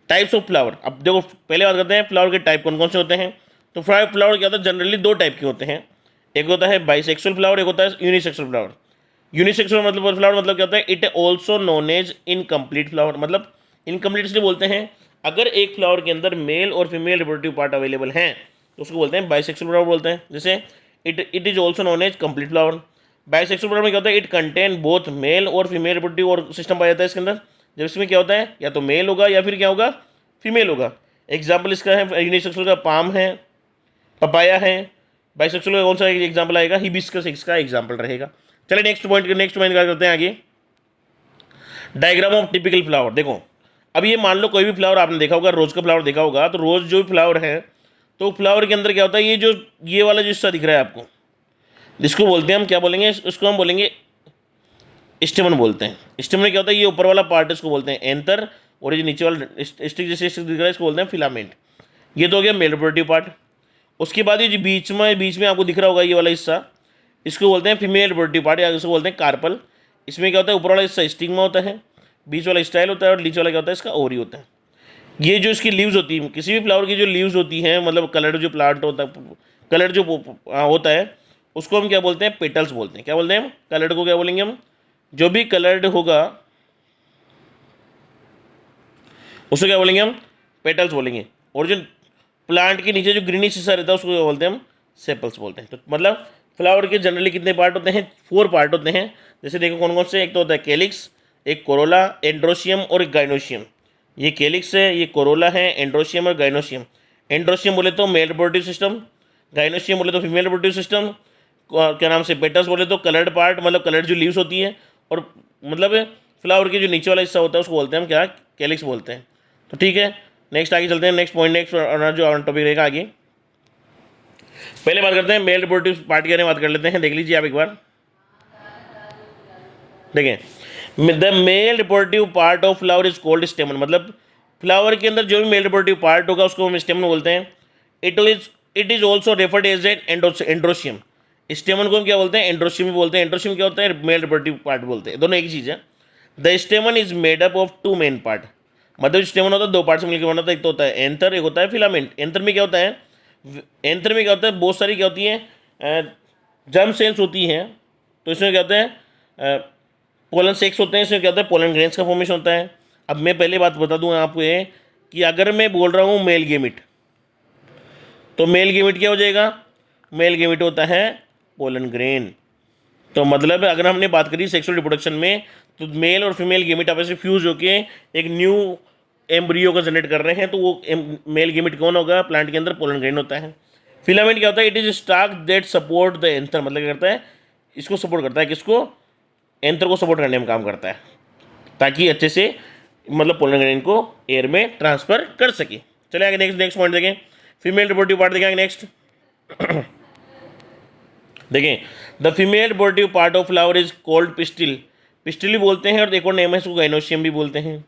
टाइप्स ऑफ फ्लावर, अब देखो पहले बात करते हैं फ्लावर के टाइप कौन कौन से होते हैं। तो फ्लावर क्या होता है, जनरली दो टाइप के होते हैं, एक होता है बाइसेक्सुअल फ्लावर, एक होता है यूनिसेक्सुअल फ्लावर। यूनिसेक्सुअल मतलब फ्लावर मतलब क्या होता है, it also known as incomplete flower, मतलब इनकम्प्लीट इसलिए बोलते हैं अगर एक फ्लावर के अंदर मेल और फीमेल रिप्रोडक्टिव पार्ट अवेलेबल हैं तो उसको बोलते हैं बाइसेक्सुअल फ्लावर बोलते हैं। जैसे it is also known as complete flower. Bisexual flower में क्या होता है, इट कंटेन बोथ मेल और फीमेल रिप्रोडक्टिव और सिस्टम पाया जाता है इसके अंदर। जब इसमें क्या होता है, या तो मेल होगा या फिर क्या होगा, फीमेल होगा। एग्जाम्पल इसका है यूनिसेक्सुअल का पाम है, पपाया है। बाइसेक्सुअल का कौन सा एग्जाम्पल आएगा, हिबिस्कस इसका एग्जाम्पल रहेगा। चलिए नेक्स्ट पॉइंट क्या करते हैं आगे, डायग्राम ऑफ टिपिकल फ्लावर। देखो अब ये मान लो कोई भी फ्लावर आपने देखा होगा, रोज़ का फ्लावर देखा होगा, तो रोज़ जो फ्लावर है तो फ्लावर के अंदर क्या होता है, ये वाला जो हिस्सा दिख रहा है आपको, जिसको बोलते हैं हम क्या बोलेंगे, उसको हम बोलेंगे स्टेमन बोलते हैं। स्टेमन क्या होता है, ये ऊपर वाला पार्ट इसको बोलते हैं एंथर, और ये नीचे वाला स्टिक जैसे स्टिक दिख रहा है इसको बोलते हैं फिलामेंट। ये तो हो गया मेल रिप्रोडक्टिव पार्ट। उसके बाद ये जो बीच में आपको दिख रहा होगा ये वाला हिस्सा, इसको बोलते हैं फीमेल रिप्रोडक्टिव पार्ट या इसको बोलते हैं कार्पल। इसमें क्या होता है, ऊपर वाला हिस्सा स्टिग्मा होता है, बीच वाला स्टाइल होता है, और नीचे वाला क्या होता है इसका ओवरी होता है। ये जो इसकी लीव्स होती है, किसी भी फ्लावर की जो लीव्स होती हैं, मतलब कलर्ड जो प्लांट होता है, कलर्ड जो होता है उसको हम क्या बोलते हैं, पेटल्स बोलते हैं। क्या बोलते हैं, कलर्ड को क्या बोलेंगे हम, जो भी कलर्ड होगा उसको क्या बोलेंगे हम, पेटल्स बोलेंगे। और जो प्लांट के नीचे जो ग्रीनिश हिस्सा रहता है उसको क्या बोलते हैं हम, सेपल्स बोलते हैं। तो मतलब फ्लावर के जनरली कितने पार्ट होते हैं, 4 पार्ट होते हैं। जैसे देखो कौन कौन से, एक तो होता है कैलिक्स, एक कोरोला, एंड्रोशियम और एक गाइनोशियम। ये कैलिक्स है, ये कोरोला है, एंड्रोशियम और गाइनोशियम। एंड्रोशियम बोले तो मेल रिप्रोडक्टिव सिस्टम, गाइनोशियम बोले तो फीमेल रिप्रोडक्टिव सिस्टम, क्या नाम से पेटल्स बोले तो कलर्ड पार्ट, मतलब कलर्ड जो लीव्स होती हैं, और मतलब फ्लावर के जो नीचे वाला हिस्सा होता है उसको बोलते हैं हम क्या, कैलिक्स बोलते हैं। तो ठीक है नेक्स्ट आगे चलते हैं, नेक्स्ट पॉइंट, नेक्स्ट जो टॉपिक रहेगा आगे। पहले बात करते हैं मेल रिप्रोडक्टिव पार्ट के बारे में बात कर लेते हैं। देख लीजिए आप एक बार, देखें the male reproductive part of flower is called स्टेमन, मतलब फ्लावर के अंदर जो भी मेल रिप्रोडक्टिव पार्ट होगा उसको हम स्टेमन बोलते हैं। It is also referred as an androecium. Stamen को हम क्या बोलते हैं, एंड्रोशियम भी बोलते हैं। एंड्रोशियम क्या होता है, मेल रिप्रोडक्टिव पार्ट बोलते हैं, दोनों एक ही चीज़ है। The स्टेमन is made up of 2 main part, मतलब स्टेमन होता है 2 पार्ट से मिलकर बना होता है, एक तो होता है एंथर, एक होता है फिलामेंट। एंथर में क्या होता है, एंथर में क्या होता है, बहुत सारी क्या होती हैं जर्म सेल्स होती हैं, तो इसमें क्या होता है पोलन सेक्स होते हैं, इसमें क्या होता है पोलन ग्रेन्स का फॉर्मेशन होता है। अब मैं पहले बात बता दूं आपको ये कि अगर मैं बोल रहा हूँ मेल गेमिट, तो मेल गेमिट क्या हो जाएगा, मेल गेमिट होता है पोलन ग्रेन। तो मतलब अगर हमने बात करी सेक्सुअल रिप्रोडक्शन में, तो मेल और फीमेल गेमिट आपस में फ्यूज होके एक न्यू एम्ब्रियो को जनरेट कर रहे हैं, तो वो मेल गेमिट कौन होगा, प्लांट के अंदर पोलन ग्रेन होता है। फिलामेंट क्या होता है, it is stock that support the anther, मतलब क्या करता है, इसको सपोर्ट करता है, किसको, एंथर को सपोर्ट करने में काम करता है, ताकि अच्छे से मतलब पोलन ग्रेन को एयर में ट्रांसफर कर सके। चलिए आगे नेक्स्ट पॉइंट देखें, फीमेल रिप्रोडक्टिव पार्ट देखें नेक्स्ट। देखें the female reproductive part of flower is called pistil, pistil बोलते हैं, और एक और नेम है इसको गाइनोशियम भी बोलते हैं।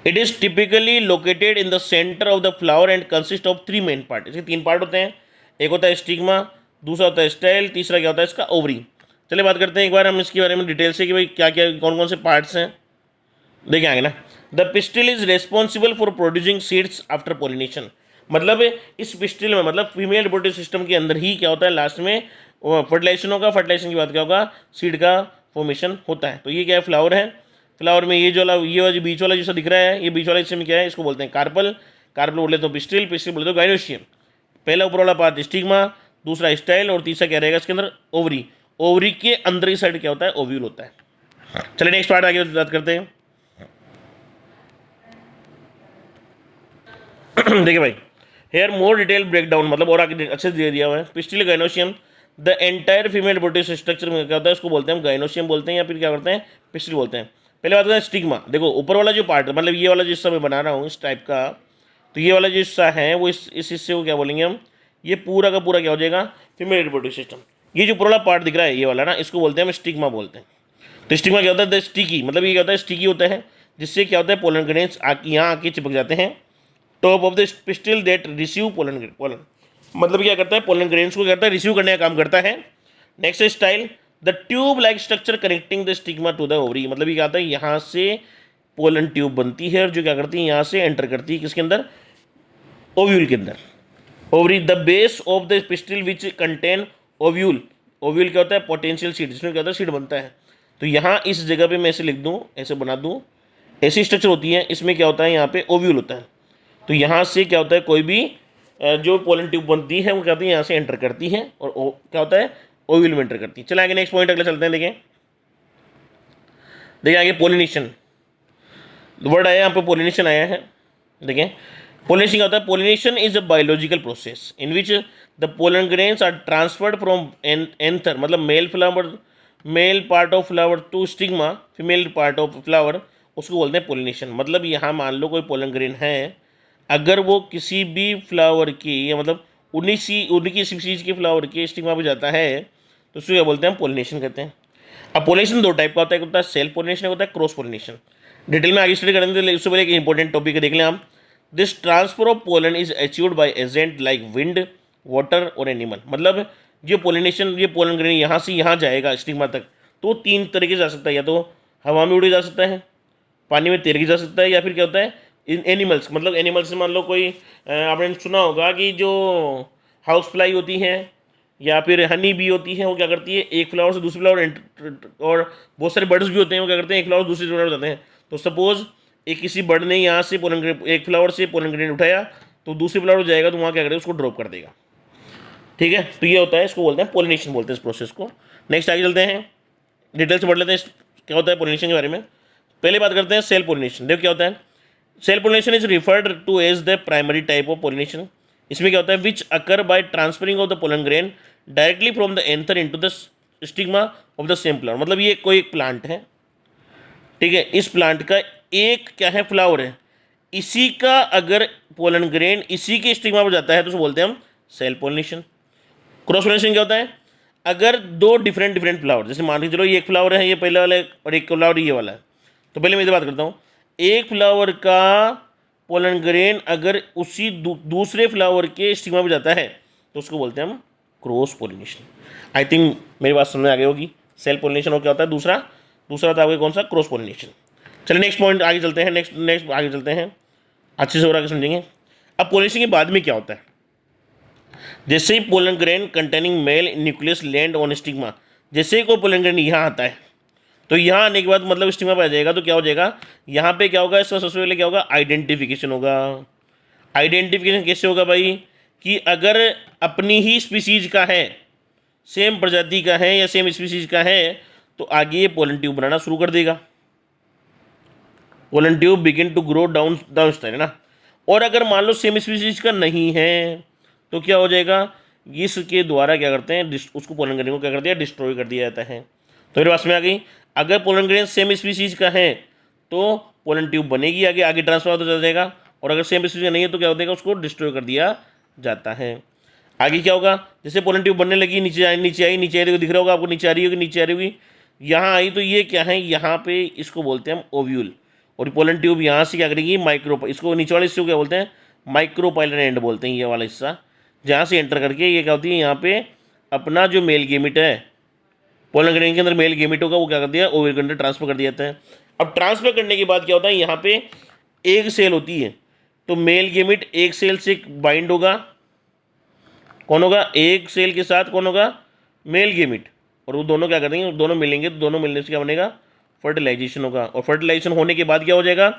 It is typically located in the centre of the flower and consist of 3 main part. इसके 3 पार्ट होते हैं, एक होता है स्टिग्मा, दूसरा होता है स्टाइल, तीसरा क्या होता है इसका ओवरी। चलिए बात करते हैं एक बार हम इसके बारे में डिटेल से कि भाई क्या क्या कौन कौन से पार्ट्स हैं। देखिए आगे ना, the pistil is responsible for producing seeds after pollination, मतलब इस पिस्टिल में, मतलब फीमेल रिप्रोडक्टिव सिस्टम के अंदर ही क्या होता है, लास्ट में फर्टिलाइजेशन होगा, फर्टिलाइजेशन के बाद क्या होगा, सीड का फॉर्मेशन होता है। तो ये क्या है, फ्लावर है, फ्लावर में ये वाला बीच वाला जैसा दिख रहा है, ये बीच वाला हिस्से में क्या है, इसको बोलते हैं कार्पल, कार्पल बोले तो पिस्टिल, पिस्टिल बोले तो गाइनोशियम। पहला ऊपर वाला पार्ट स्टिग्मा, दूसरा स्टाइल, और तीसरा क्या रहेगा इसके अंदर, ओवरी। ओवरी के अंदर ही साइड क्या होता है, ओव्यूल होता है। चलिए नेक्स्ट पार्ट आगे बात करते हैं। देखिए भाई, हेयर मोर डिटेल ब्रेकडाउन, मतलब और आगे अच्छे से दे दिया हुआ है। Pistil gynoecium, the entire female reproductive structure में क्या होता है, उसको बोलते हैं हम गाइनोशियम बोलते हैं, या फिर क्या करते हैं, पिस्टिल बोलते हैं। पहले बात करते हैं स्टिग्मा। देखो ऊपर वाला जो पार्ट, मतलब ये वाला जिस समय बना रहा हूँ इस टाइप का, तो ये वाला जो हिस्सा है वो इस हिस्से को क्या बोलेंगे हम, ये पूरा का पूरा क्या हो जाएगा, फीमेल रिप्रोडक्टिव सिस्टम। ये जो पूरा पार्ट दिख रहा है ये वाला ना, इसको बोलते हैं हम स्टिग्मा बोलते हैं। तो स्टिग्मा क्या होता है, द स्टिकी, मतलब ये क्या होता है, स्टिकी होता है, जिससे क्या होता है पोलन ग्रेन्स यहाँ आके चिपक जाते हैं top of the pistil that receive pollen, मतलब क्या करता है, पोलन ग्रेन्स को करता है रिसीव करने का काम करता है। Next style, the tube like structure connecting the stigma to the ovary, मतलब ये क्या होता है, यहाँ से पोलन ट्यूब बनती है और जो क्या करती है यहाँ से एंटर करती है किसके अंदर, ओव्यूल के अंदर। Ovary, the base of the pistil which contain ovule, ovule क्या होता है, पोटेंशियल सीड, जिसमें क्या होता है सीड बनता है। तो यहाँ इस जगह पे मैं ऐसे लिख दूँ, ऐसे बना दूँ, ऐसी स्ट्रक्चर होती है, इसमें क्या होता है, यहाँ पे ओव्यूल होता है। तो यहाँ से क्या होता है, कोई भी जो पोलन ट्यूब बनती है वो क्या होती है यहाँ से एंटर करती है और क्या होता है, ओव्यूल में एंटर करती है। चले आगे नेक्स्ट पॉइंट अगले चलते हैं। देखिए आगे पोलिनेशन वर्ड आया, यहाँ पे पोलिनेशन आया है। देखें पोलिनेशन क्या होता है, pollination is a biological process in which the pollen grains are transferred from anther, मतलब male part of flower to stigma, female part of flower, उसको बोलते हैं पोलिनेशन। मतलब यहाँ मान लो कोई पोलन ग्रेन है, अगर वो किसी भी फ्लावर की या मतलब उन्हीं स्पीशीज के फ्लावर के स्टिग्मा पे जाता है तो उसको क्या बोलते हैं, हम पोलिनेशन कहते हैं। अब पोलिनेशन दो टाइप का होता है, एक होता है सेल्फ पोलिनेशन, एक होता है क्रॉस पोलिनेशन। डिटेल में आगे स्टडी करेंगे, उससे पहले एक इंपॉर्टेंट टॉपिक देख लें आप। This transfer of pollen is achieved by agent like wind, water और एनिमल, मतलब जो पोलिनेशन, ये पोलन ग्रेन यहाँ से यहाँ जाएगा स्टिग्मा तक, तो तीन तरीके से जा सकता है, या तो हवा में उड़ जा सकता है, पानी में तैर के जा सकता है, या फिर क्या होता है इन एनिमल्स, मतलब एनिमल्स से मान लो कोई आपने सुना होगा कि जो हाउस फ्लाई होती हैं या फिर हनी बी होती है, वो क्या करती है, एक फ्लावर से दूसरे फ्लावर, और बहुत सारे बर्ड्स भी होते हैं वो क्या करते हैं, एक फ्लावर दूसरे फ्लावर जाते हैं। तो सपोज एक किसी बर्ड ने यहाँ से पोलन ग्रेन, एक फ्लावर से पोलन ग्रेन उठाया तो दूसरे फ्लावर जाएगा तो वहाँ क्या करेगा, उसको ड्रॉप कर देगा। ठीक है, तो ये होता है, इसको बोलते हैं पोलिनेशन, बोलते हैं इस प्रोसेस को। नेक्स्ट आगे चलते हैं, डिटेल से पढ़ लेते हैं क्या होता है पोलिनेशन के बारे में। पहले बात करते हैं सेल पोलिनेशन। देखो क्या होता है, self pollination is referred to as the primary type of pollination. इसमें क्या होता है, which occur by transferring of the pollen grain directly from the anther into the stigma of the same flower. मतलब ये कोई एक प्लांट है, ठीक है, इस प्लांट का एक क्या है, फ्लावर है, इसी का अगर पोलन ग्रेन इसी के स्टिग्मा पर जाता है तो उसको बोलते हैं हम सेल पोलिनेशन। क्रॉस पोलिनेशन क्या होता है, अगर दो डिफरेंट फ्लावर, जैसे मान के चलो ये एक फ्लावर है, ये पहले वाला है, और एक फ्लावर ये वाला है, तो पहले मैं इधर बात करता हूँ, एक फ्लावर का पोलन ग्रेन अगर उसी दूसरे फ्लावर के स्टिग्मा पे जाता है तो उसको बोलते हैं हम क्रॉस पोलिनेशन। आई थिंक मेरी बात समझ आ गई होगी। सेल पोलिनेशन और क्या होता है, दूसरा था आपके कौन सा, क्रॉस पोलिनेशन। चलिए नेक्स्ट पॉइंट आगे चलते हैं, नेक्स्ट आगे चलते हैं, अच्छे से और आगे समझेंगे। अब पोलिनेशन के बाद में क्या होता है, जैसे ही pollen grain containing male nucleus land on stigma, जैसे ही कोई पोलन ग्रेन यहाँ आता है तो यहाँ आने के बाद मतलब स्टिग्मा पर आ जाएगा, तो क्या हो जाएगा, यहाँ पे क्या होगा, इसका सबसे पहले क्या होगा, आइडेंटिफिकेशन होगा। आइडेंटिफिकेशन कैसे होगा भाई, कि अगर अपनी ही स्पीसीज का है, सेम प्रजाति का है या सेम स्पीसीज का है, तो आगे ये पोलन ट्यूब बनाना शुरू कर देगा, pollen tube begin to grow down style, है ना। और अगर मान लो सेम स्पीसीज का नहीं है तो क्या हो जाएगा, इसके द्वारा क्या करते हैं, उसको पोलन ग्रेन को क्या कर दिया, डिस्ट्रॉय कर दिया जाता है। तो मेरे पास में आ गई, अगर पोलन ग्रेन सेम स्पीसीज का है तो पोलन ट्यूब बनेगी, आगे ट्रांसफर होता जाएगा, और अगर सेम स्पीसीज का नहीं है तो क्या हो जाएगा, उसको डिस्ट्रॉय कर दिया जाता है। आगे क्या होगा, जैसे पोलन ट्यूब बनने लगी, नीचे आई देखो, दिख रहा होगा आपको, नीचे आ रही होगी, यहाँ आई, तो ये क्या है, यहाँ पे इसको बोलते हैं हम ओव्यूल, और पोलन ट्यूब यहाँ से क्या करेगी, इसको नीचे वाले हिस्से को क्या बोलते हैं, माइक्रोपाइलर एंड बोलते हैं, ये वाला हिस्सा जहाँ से एंटर करके ये क्या होती है, यहाँ पे अपना जो मेल गेमिट है, पोलन ग्रेन के अंदर मेल गेमिट होगा, वो क्या कर दिया, ओव्यूल के अंदर ट्रांसफर कर दिया जाता है। अब ट्रांसफर करने के बाद क्या होता है, यहाँ पे एक सेल होती है, तो मेल गेमिट एक सेल से बाइंड होगा, कौन होगा, एक सेल के साथ कौन होगा, मेल गेमिट, और वो दोनों क्या कर देंगे, दोनों मिलेंगे, तो दोनों मिलने से क्या बनेगा, फर्टिलाइजेशन होगा, और फर्टिलाइजेशन होने के बाद क्या हो जाएगा,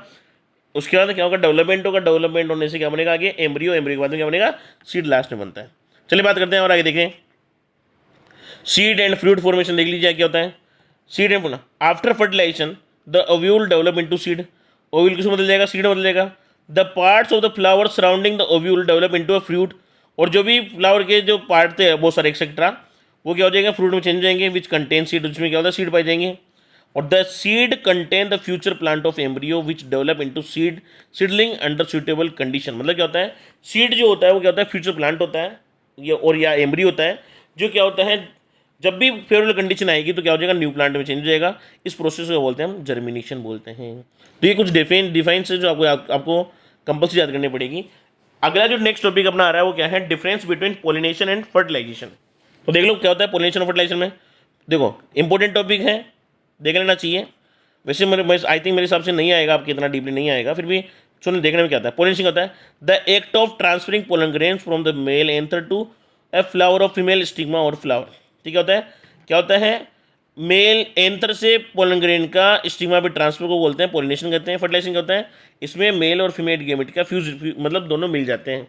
उसके बाद क्या होगा, डेवलपमेंट होगा, डेवलपमेंट होने से क्या बनेगा, आगे एम्ब्रियो के बाद में क्या बनेगा, सीड लास्ट में बनता है। चलिए बात करते हैं और आगे देखें, सीड एंड फ्रूट फॉर्मेशन देख लीजिए क्या होता है। Seed and after fertilisation the ovule develop into seed, ovule किसमें बदल जाएगा, सीड में बदल जाएगा। The parts of the flower surrounding the ovule develop into a fruit, और जो भी फ्लावर के जो पार्ट थे बहुत सारे एक्सेट्रा, वो क्या हो जाएगा, फ्रूट में चेंज हो जाएंगे, विच कंटेन सीड, उसमें क्या होता है, सीड पाए जाएंगे। और the seed contain the future plant of embryo which develop into seedling under suitable condition. मतलब क्या होता है, सीड जो होता है वो क्या होता है, फ्यूचर प्लांट होता है या एम्ब्रियो होता है, जो क्या होता है जब भी फेवरेबल कंडीशन आएगी तो क्या हो जाएगा, न्यू प्लांट में चेंज हो जाएगा। इस प्रोसेस को बोलते हैं हम जर्मिनेशन बोलते हैं। तो ये कुछ डिफाइंस है जो आपको कंपल्सरी याद करनी पड़ेगी। अगला जो नेक्स्ट टॉपिक अपना आ रहा है वो क्या है, difference between pollination and fertilisation. तो देख लो क्या होता है पोलिनेशन और फर्टिलाइजेशन में। देखो इंपॉर्टेंट टॉपिक है, देख लेना चाहिए। वैसे मेरे आई थिंक मेरे हिसाब से नहीं आएगा, आपके इतना डीपली नहीं आएगा, फिर भी सुन देखने में क्या आता है। पोलिनेशन होता है the act of transferring pollen grains from the male anther to a flower of female stigma और फ्लावर। ठीक होता है, क्या होता है, मेल एंथर से पोलन ग्रेन का स्टिग्मा पे ट्रांसफर को बोलते हैं पोलिनेशन कहते हैं। फर्टिलाइजेशन क्या होता है, इसमें मेल और फीमेल गेमेट का मतलब दोनों मिल जाते हैं,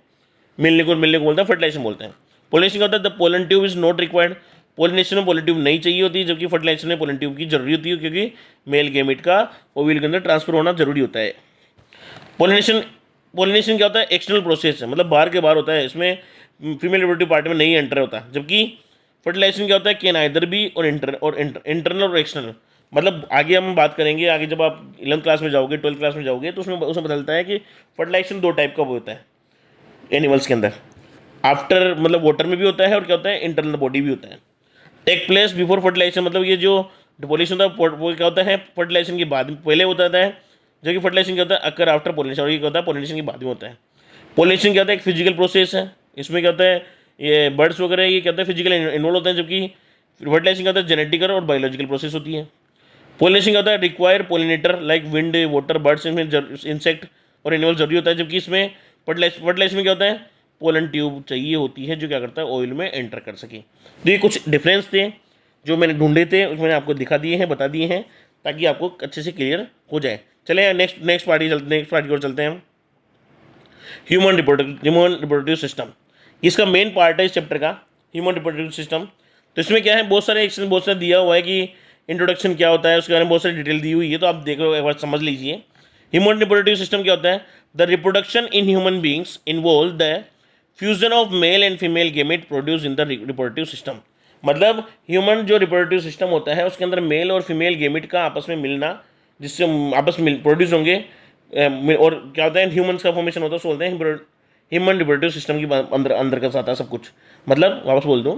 मिलने को बोलते हैं फर्टिलाइजेशन बोलते हैं। पोलिनेशन क्या होता है, the pollen tube is not required. Pollination में पोलन ट्यूब नहीं चाहिए होती, जबकि फर्टिलाइजेशन में पोलन ट्यूब की जरूरी होती है, क्योंकि मेल गेमेट का ओविल के अंदर ट्रांसफर होना जरूरी होता है। पोलिनेशन पोलिनेशन क्या होता है, एक्सटर्नल प्रोसेस है, मतलब बाहर के बाहर होता है, इसमें फीमेल रिप्रोडक्टिव पार्ट में नहीं एंटर होता। जबकि फर्टिलाइजेशन क्या होता है, कैन आइदर बी और इंटरनल और एक्सटर्नल। मतलब आगे हम बात करेंगे, आगे जब आप 11th क्लास में जाओगे 12th क्लास में जाओगे तो उसमें बदलता है कि फर्टिलाइजेशन दो टाइप का होता है एनिमल्स के अंदर। आफ्टर मतलब वाटर में भी होता है और क्या होता है इंटरनल बॉडी भी होता है। टेक प्लेस बिफोर फर्टिलाइजेशन, मतलब ये जो पोलिनेशन होता है वो क्या होता है फर्टिलाइजेशन के बाद पहले होता है, जबकि फर्टिलाइजेशन क्या होता है अकर आफ्टर पोलिनेशन, और ये क्या होता है पोलिनेशन के बाद में होता है। पोलिनेशन क्या होता है एक फिजिकल प्रोसेस है, इसमें क्या होता है ये बर्ड्स वगैरह ये क्या होता है फिजिकल इन्वॉल्व होते हैं, जबकि फर्टिलाइजेशन क्या होता है जेनेटिकल और बायोलॉजिकल प्रोसेस होती है। पोलिनेशन क्या होता है require pollinator like wind water birds, इसमें इंसेक्ट और एनिमल जरूरी होता है, जबकि इसमें फर्टिलाइजेशन में क्या होता है पोलन ट्यूब चाहिए होती है जो क्या करता है ऑयल में एंटर कर सके। तो ये कुछ डिफरेंस थे जो मैंने ढूंढे थे, उसमें आपको दिखा दिए हैं, बता दिए हैं, ताकि आपको अच्छे से क्लियर हो जाए। चले नेक्स्ट पार्टी की ओर चलते हैं। ह्यूमन रिप्रोडक्टिव सिस्टम, इसका मेन पार्ट है इस चैप्टर का, ह्यूमन रिप्रोडक्टिव सिस्टम। तो इसमें क्या है बहुत सारा दिया हुआ है कि इंट्रोडक्शन क्या होता है, उसके बारे में बहुत सारी डिटेल दी हुई है, तो आप देखो एक बार समझ लीजिए। ह्यूमन रिप्रोडक्टिव सिस्टम क्या होता है, the reproduction in human beings involve the fusion of male and female gamete produce in the reproductive system. मतलब ह्यूमन जो रिप्रोडक्टिव सिस्टम होता है उसके अंदर मेल और फीमेल गेमेट का आपस में मिलना, जिससे आपस में प्रोड्यूस होंगे, और क्या होता है ह्यूमन्स का फॉर्मेशन होता है, उसको बोलते हैं ह्यूमन रिप्रोडक्टिव सिस्टम की अंदर का आता है सब कुछ। मतलब वापस बोल दूँ,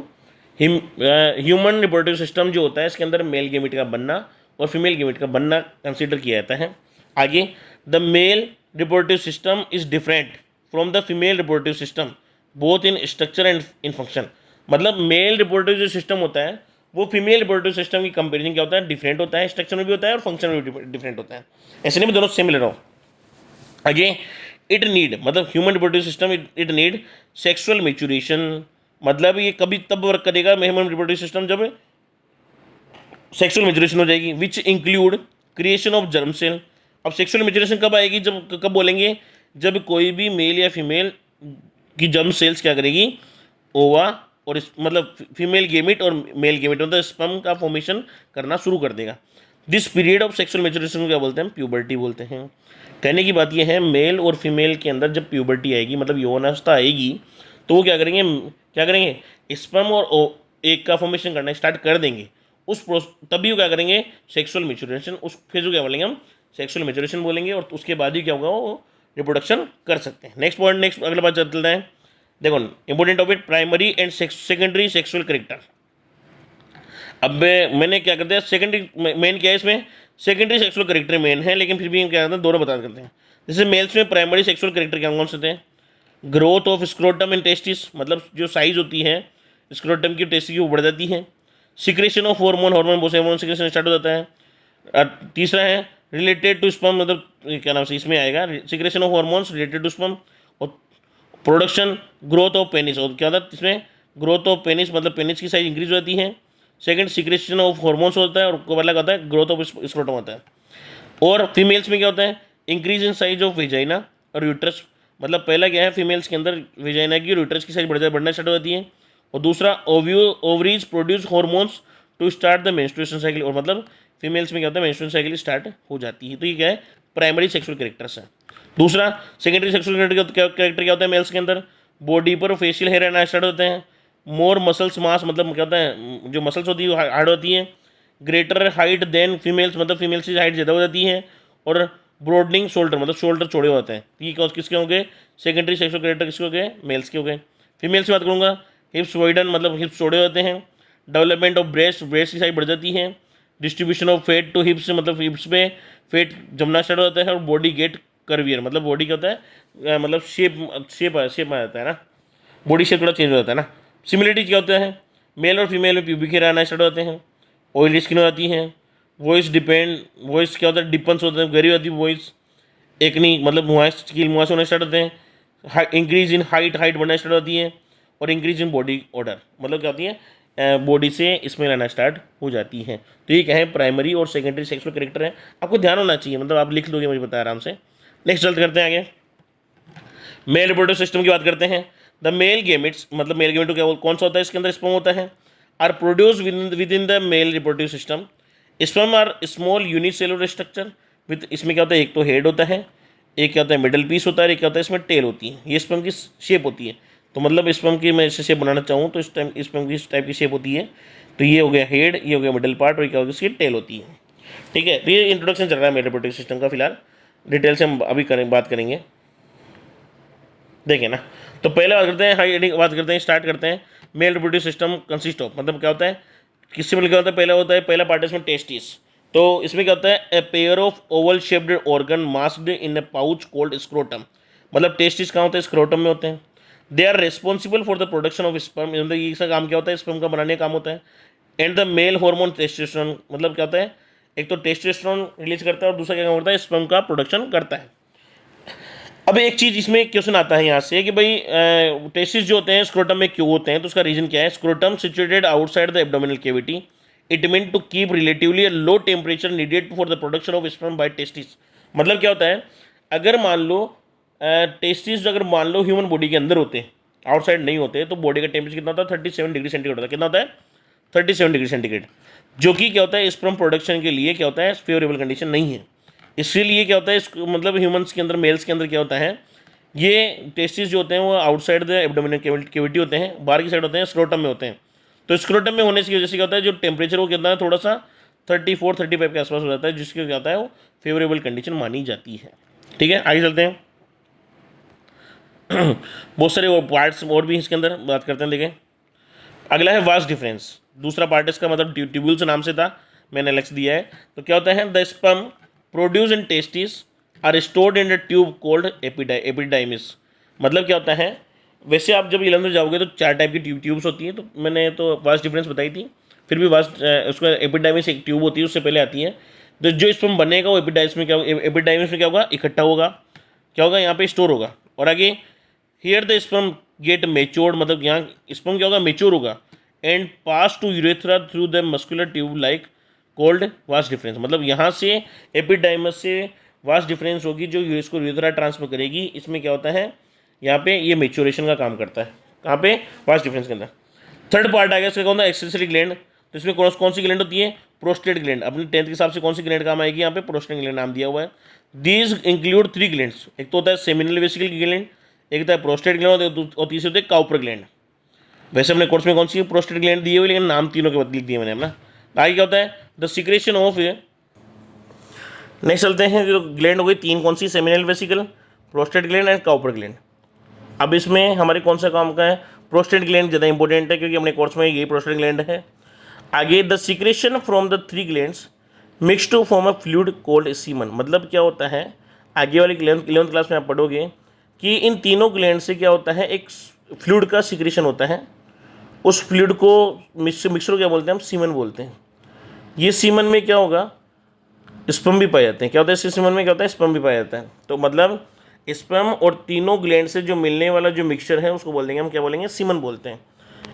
ह्यूमन रिप्रोडक्टिव सिस्टम जो होता है इसके अंदर मेल गेमेट का बनना और फीमेल गेमेट का बनना कंसिडर किया जाता है। आगे, the male reproductive system is different from the female reproductive system both in structure and in function. मतलब मेल रिप्रोडक्टिव जो सिस्टम होता है वो फीमेल रिप्रोडक्टिव सिस्टम की कंपेरिजन क्या होता है डिफरेंट होता है, स्ट्रक्चर में भी होता है और फंक्शन में भी डिफरेंट होता है, ऐसे नहीं दोनों सिमिलर हो। आगे, इट नीड, मतलब human reproductive system it need sexual maturation. मतलब ये कभी तब वर्क करेगा ह्यूमन रिप्रोडक्टिव सिस्टम जब सेक्सुअल मेचुरेशन हो जाएगी, which include creation of germ cell. अब सेक्सुअल मेचुरेशन कब आएगी, जब कब बोलेंगे, जब कोई भी मेल या फीमेल की जर्म सेल्स क्या करेगी, ओवा और मतलब फीमेल गेमिट और मेल गेमिट मतलब स्पर्म का फॉर्मेशन करना शुरू कर देगा। This period of sexual maturation को क्या बोलते हैं, प्यूबर्टी बोलते हैं। कहने की बात यह है मेल और फीमेल के अंदर जब प्यूबर्टी आएगी मतलब यौनावस्था आएगी तो वो क्या करेंगे स्पर्म और एग का फॉर्मेशन करना स्टार्ट कर देंगे। तभी वो क्या करेंगे सेक्सुअल मेचुरेशन, उस फेज को क्या बोलेंगे हम सेक्सुअल मेचुरेशन बोलेंगे, और उसके बाद ही क्या होगा वो रिप्रोडक्शन कर सकते हैं। नेक्स्ट अगला बात चलता है, देखो important topic primary and secondary sexual character. अब मैंने क्या करते हैं सेकेंडरी मेन क्या है इसमें, सेकेंडरी सेक्सुअल करेक्टर मेन है, लेकिन फिर भी हम क्या करते हैं दोनों बता करते हैं। जैसे मेल्स में प्राइमरी सेक्सुअल करेक्टर क्या कौन से होते हैं, growth of scrotum and testis, मतलब जो साइज होती है स्क्रोटम की टेस्टिस की वो बढ़ जाती है। सिक्रेशन ऑफ हार्मोन बहुत से हार्मोन सिक्रेशन स्टार्ट हो जाता है। तीसरा है रिलेटेड टू स्पर्म, मतलब क्या नाम से इसमें आएगा secretion of hormones related to sperm, और प्रोडक्शन ग्रोथ ऑफ पेनिस, और क्या होता है इसमें ग्रोथ ऑफ पेनिस मतलब पेनिस की साइज इंक्रीज हो जाती है। सेकंड सिक्रेशन ऑफ हार्मोन्स होता है और उसको पहला होता है ग्रोथ ऑफ स्क्रोटम होता है। और फीमेल्स में क्या होता है increase in size of vagina और यूट्रस, मतलब पहला क्या है फीमेल्स के अंदर वेजाइना की और यूट्रस की साइज बढ़ना स्टार्ट हो जाती है। और दूसरा ovaries produce hormones to start the menstruation cycle, और मतलब फीमेल्स में क्या होता है मेंस्ट्रुएशन साइकिल स्टार्ट हो जाती है। तो ये क्या है प्राइमरी सेक्सुअल कैरेक्टर्स है। दूसरा सेकेंडरी सेक्सुअल कैरेक्टर क्या होता है मेल्स के अंदर, बॉडी पर फेशियल हेयर आना स्टार्ट होते हैं। मोर मसल्स मास, मतलब क्या होता है जो मसल्स होती है हार्ड होती हैं। ग्रेटर हाइट देन फीमेल्स, मतलब फीमेल्स की हाइट ज़्यादा हो जाती है, और ब्रॉडनिंग शोल्डर, मतलब शोल्डर चौड़े होते हैं। ये किसके हो गए? सेकेंडरी सेक्सुअल कैरेक्टर किसके हो गए? मेल्स के हो गए। फीमेल्स की बात करूँगा, हिप्स वाइडन, मतलब हिप्स चौड़े होते हैं। डेवलपमेंट ऑफ ब्रेस्ट, ब्रेस्ट की साइज बढ़ जाती है। Distribution of fat to hips, मतलब हिप्स पे फेट जमना स्टार्ट होता है। और बॉडी गेट कर्वियर, मतलब बॉडी क्या होता है, मतलब शेप आ जाता है ना, बॉडी शेप थोड़ा चेंज हो जाता है ना। सिमिलरिटी क्या होता है? मेल और फीमेल में प्यूबिक हेयर आना स्टार्ट होते हैं। ऑयली स्किन हो जाती है। वॉइस क्या होता है? डिपेंस होता है, गरी होती है वॉइस। एकनी, मतलब मुहासे होने स्टार्ट होते हैं। इंक्रीज इन हाइट बढ़ना स्टार्ट होती है। और इंक्रीज इन बॉडी ऑर्डर, मतलब क्या होती है? बॉडी से स्मेल आना स्टार्ट हो जाती है। तो ये क्या है? प्राइमरी और सेकेंडरी सेक्सुअल कैरेक्टर है। आपको ध्यान होना चाहिए, मतलब आप लिख लोगे, मुझे पता है आराम से। नेक्स्ट चलते करते हैं आगे, मेल रिप्रोडक्टिव सिस्टम की बात करते हैं। द मेल गेमिट्स, मतलब मेल गेमिट क्या कौन सा होता है? इसके अंदर स्पर्म होता है। Are produce within the male reproductive system. Sperm are small unicellular structure with, इसमें क्या होता है? एक तो हेड होता है, एक क्या होता है? मिडल पीस होता है, एक क्या होता है? इसमें टेल होती है। ये स्पर्म की शेप होती है। तो मतलब स्पर्म की मैं इसे शेप बनाना चाहूँ तो स्पर्म की इस टाइप की शेप होती है। तो ये हो गया हेड, ये हो गया मिडल पार्ट, और क्या होगी? इसकी टेल होती है। ठीक है, तो ये इंट्रोडक्शन चल रहा है मेल रिप्रोडक्टिव सिस्टम का। फिलहाल डिटेल से हम अभी बात करेंगे, देखें ना। तो पहले बात करते हैं, स्टार्ट करते हैं। Mail reproductive system consist of, मतलब क्या होता है? किससे मिलकर होता है? पहला होता है, पहला पार्ट है इसमें टेस्टिस। तो इसमें क्या होता है? A pair of oval shaped organ masked in a pouch called scrotum. मतलब टेस्टिस कहाँ होते हैं? स्क्रोटम में होते हैं। They are responsible for the production of sperm, मतलब ये इसका काम क्या होता है? स्पर्म का बनाने का काम होता है। And the male hormone testosterone, मतलब क्या होता है? एक तो टेस्टोस्टेरोन रिलीज करता है, और दूसरा क्या काम करता है? स्पर्म का प्रोडक्शन करता है। अब एक चीज़ इसमें क्वेश्चन आता है यहाँ से कि भाई टेस्टिस जो होते हैं स्क्रोटम में क्यों होते हैं? तो उसका रीजन क्या है? Scrotum situated outside the abdominal cavity, it mean to keep relatively low temperature needed for the production of sperm by testis. मतलब क्या होता है? अगर मान लो टेस्टिस अगर मान लो ह्यूमन बॉडी के अंदर होते हैं, आउटसाइड नहीं होते, तो बॉडी का टेम्परेचर कितना होता है? 37 डिग्री सेंटीग्रेड होता है। कितना होता है? 37 डिग्री सेंटीग्रेड, जो कि क्या होता है? स्पर्म प्रोडक्शन के लिए क्या होता है? फेवरेबल कंडीशन नहीं है। इसीलिए क्या होता है? मतलब ह्यूमंस के अंदर, मेल्स के अंदर क्या होता है? ये टेस्टिस जो होते हैं वो आउटसाइड द एब्डोमिनल कैविटी होते हैं, बाहर की साइड होते हैं, स्क्रोटम में होते हैं। तो स्क्रोटम में होने की वजह से क्या होता है? जो टेम्परेचर वो कितना है? थोड़ा सा 34-35 के आसपास हो जाता है, जिसके क्या होता है? वो फेवरेबल कंडीशन मानी जाती है। ठीक है, आगे चलते हैं। बहुत सारे और पार्ट्स और भी इसके अंदर बात करते हैं, देखें। अगला है वास्ट डिफरेंस। दूसरा पार्ट इसका मतलब ट्यूब्यूल्स नाम से था, मैंने लक्ष्य दिया है। तो क्या होता है? The sperm produce in testis are stored in the tube called epididymis. मतलब क्या होता है? वैसे आप जब इलेवन में जाओगे तो 4 टाइप की ट्यूब्स होती हैं, तो मैंने तो वास्ट डिफरेंस बताई थी। फिर भी वास्ट उसका एपिडाइमिस एक ट्यूब होती है, उससे पहले आती है। तो जो स्पर्म बनेगा वो एपिडाइमिस में क्या होगा? इकट्ठा होगा, क्या होगा? यहाँ पे स्टोर होगा। और आगे here the sperm get matured, मतलब यहाँ स्पर्म क्या होगा? मेच्योर होगा। And pass to urethra through the muscular tube like called vas deferens. मतलब यहाँ से एपिडाइमस से वास्ट डिफरेंस होगी, जो इसको यूरेथ्रा ट्रांसफर करेगी। इसमें क्या होता है? यहाँ पे ये मेच्योरेशन का काम करता है। कहाँ पे? वास्ट डिफरेंस के अंदर। थर्ड पार्ट आ गया इसका, कौन सा? Accessory gland. तो इसमें कौन सी ग्लैंड होती है? Prostate gland. अपनी 10th के हिसाब से कौन सी ग्लैंड काम आएगी? यहाँ पे प्रोस्टेट ग्लैंड नाम दिया हुआ है। These include 3 glands. एक तो होता है सेमिनल वेसिकल ग्लैंड, एक होता है प्रोस्टेट ग्लैंड, और तीसरे होते हैं काउपर ग्लैंड। वैसे अपने कोर्स में कौन सी प्रोस्टेट ग्लैंड दिए हुए, लेकिन नाम तीनों के बाद लिख दिए मैंने अपना। आगे क्या होता है? द सिक्रेशन ऑफ, नेक्स्ट चलते हैं। जो ग्लैंड हो गई 3, कौन सी? Seminal vesicle, prostate gland and Cowper gland. अब इसमें हमारे कौन सा काम का है? प्रोस्टेट ग्लैंड ज़्यादा इंपॉर्टेंट है, क्योंकि अपने कोर्स में यही प्रोस्टेट ग्लैंड है। आगे the secretion from the 3 glands mix to form a fluid called semen. मतलब क्या होता है? आगे वाली 11th क्लास में आप पढ़ोगे कि इन तीनों ग्लैंड से क्या होता है? एक फ्लूइड का सिक्रेशन होता है। उस फ्लूइड को मिक्सर क्या बोलते हैं? हम सीमन बोलते हैं। ये सीमन में क्या होगा? स्पर्म भी पाए जाते हैं। क्या होता है? इस सीमन में क्या होता है? स्पर्म भी पाया जाता है। तो मतलब स्पर्म और तीनों ग्लैंड से जो मिलने वाला जो मिक्सचर है उसको बोल देंगे हम, क्या बोलेंगे? सीमन बोलते हैं।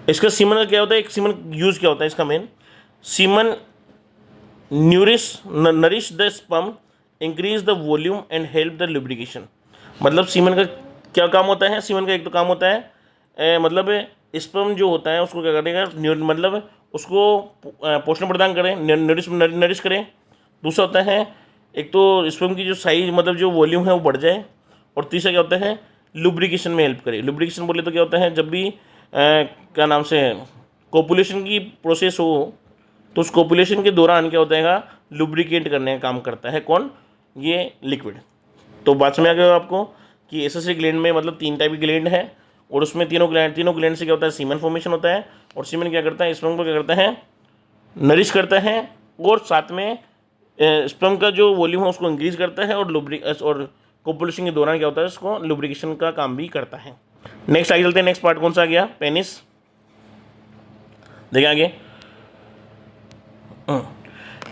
इसका सीमन का क्या होता है? एक सीमन यूज क्या होता है इसका main? Semen nourish the sperm, increase the volume and help the lubrication. मतलब सीमन का क्या काम होता है? सीमन का एक तो काम होता है मतलब स्पर्म जो होता है उसको क्या करेगा? मतलब उसको पोषण प्रदान करें, नरिश करें। दूसरा होता है एक तो स्पर्म की जो साइज, मतलब जो वॉल्यूम है वो बढ़ जाए। और तीसरा क्या होता है? लुब्रिकेशन में हेल्प करे। लुब्रिकेशन बोले तो क्या होता है? जब भी क्या नाम से कोपुलेशन की प्रोसेस हो, तो उस कोपुलेशन के दौरान क्या होता है, लुब्रिकेट करने का काम करता है कौन, ये लिक्विड। तो बात समझ आ गया आपको कि एसेसरी ग्लैंड में मतलब 3 टाइप की ग्लैंड है, और उसमें तीनों ग्लैंड से क्या होता है, सीमेन फॉर्मेशन होता है, और सीमेन क्या करता है, स्पर्म को क्या करता है, नरिश करता है, और साथ में स्पर्म का जो वॉल्यूम है उसको इंक्रीज करता है, और कोपुलेशन के दौरान क्या होता है, उसको लुब्रिकेशन का काम भी करता है। नेक्स्ट आगे चलते हैं, नेक्स्ट पार्ट कौन सा आ गया, पेनिस। देखिए आगे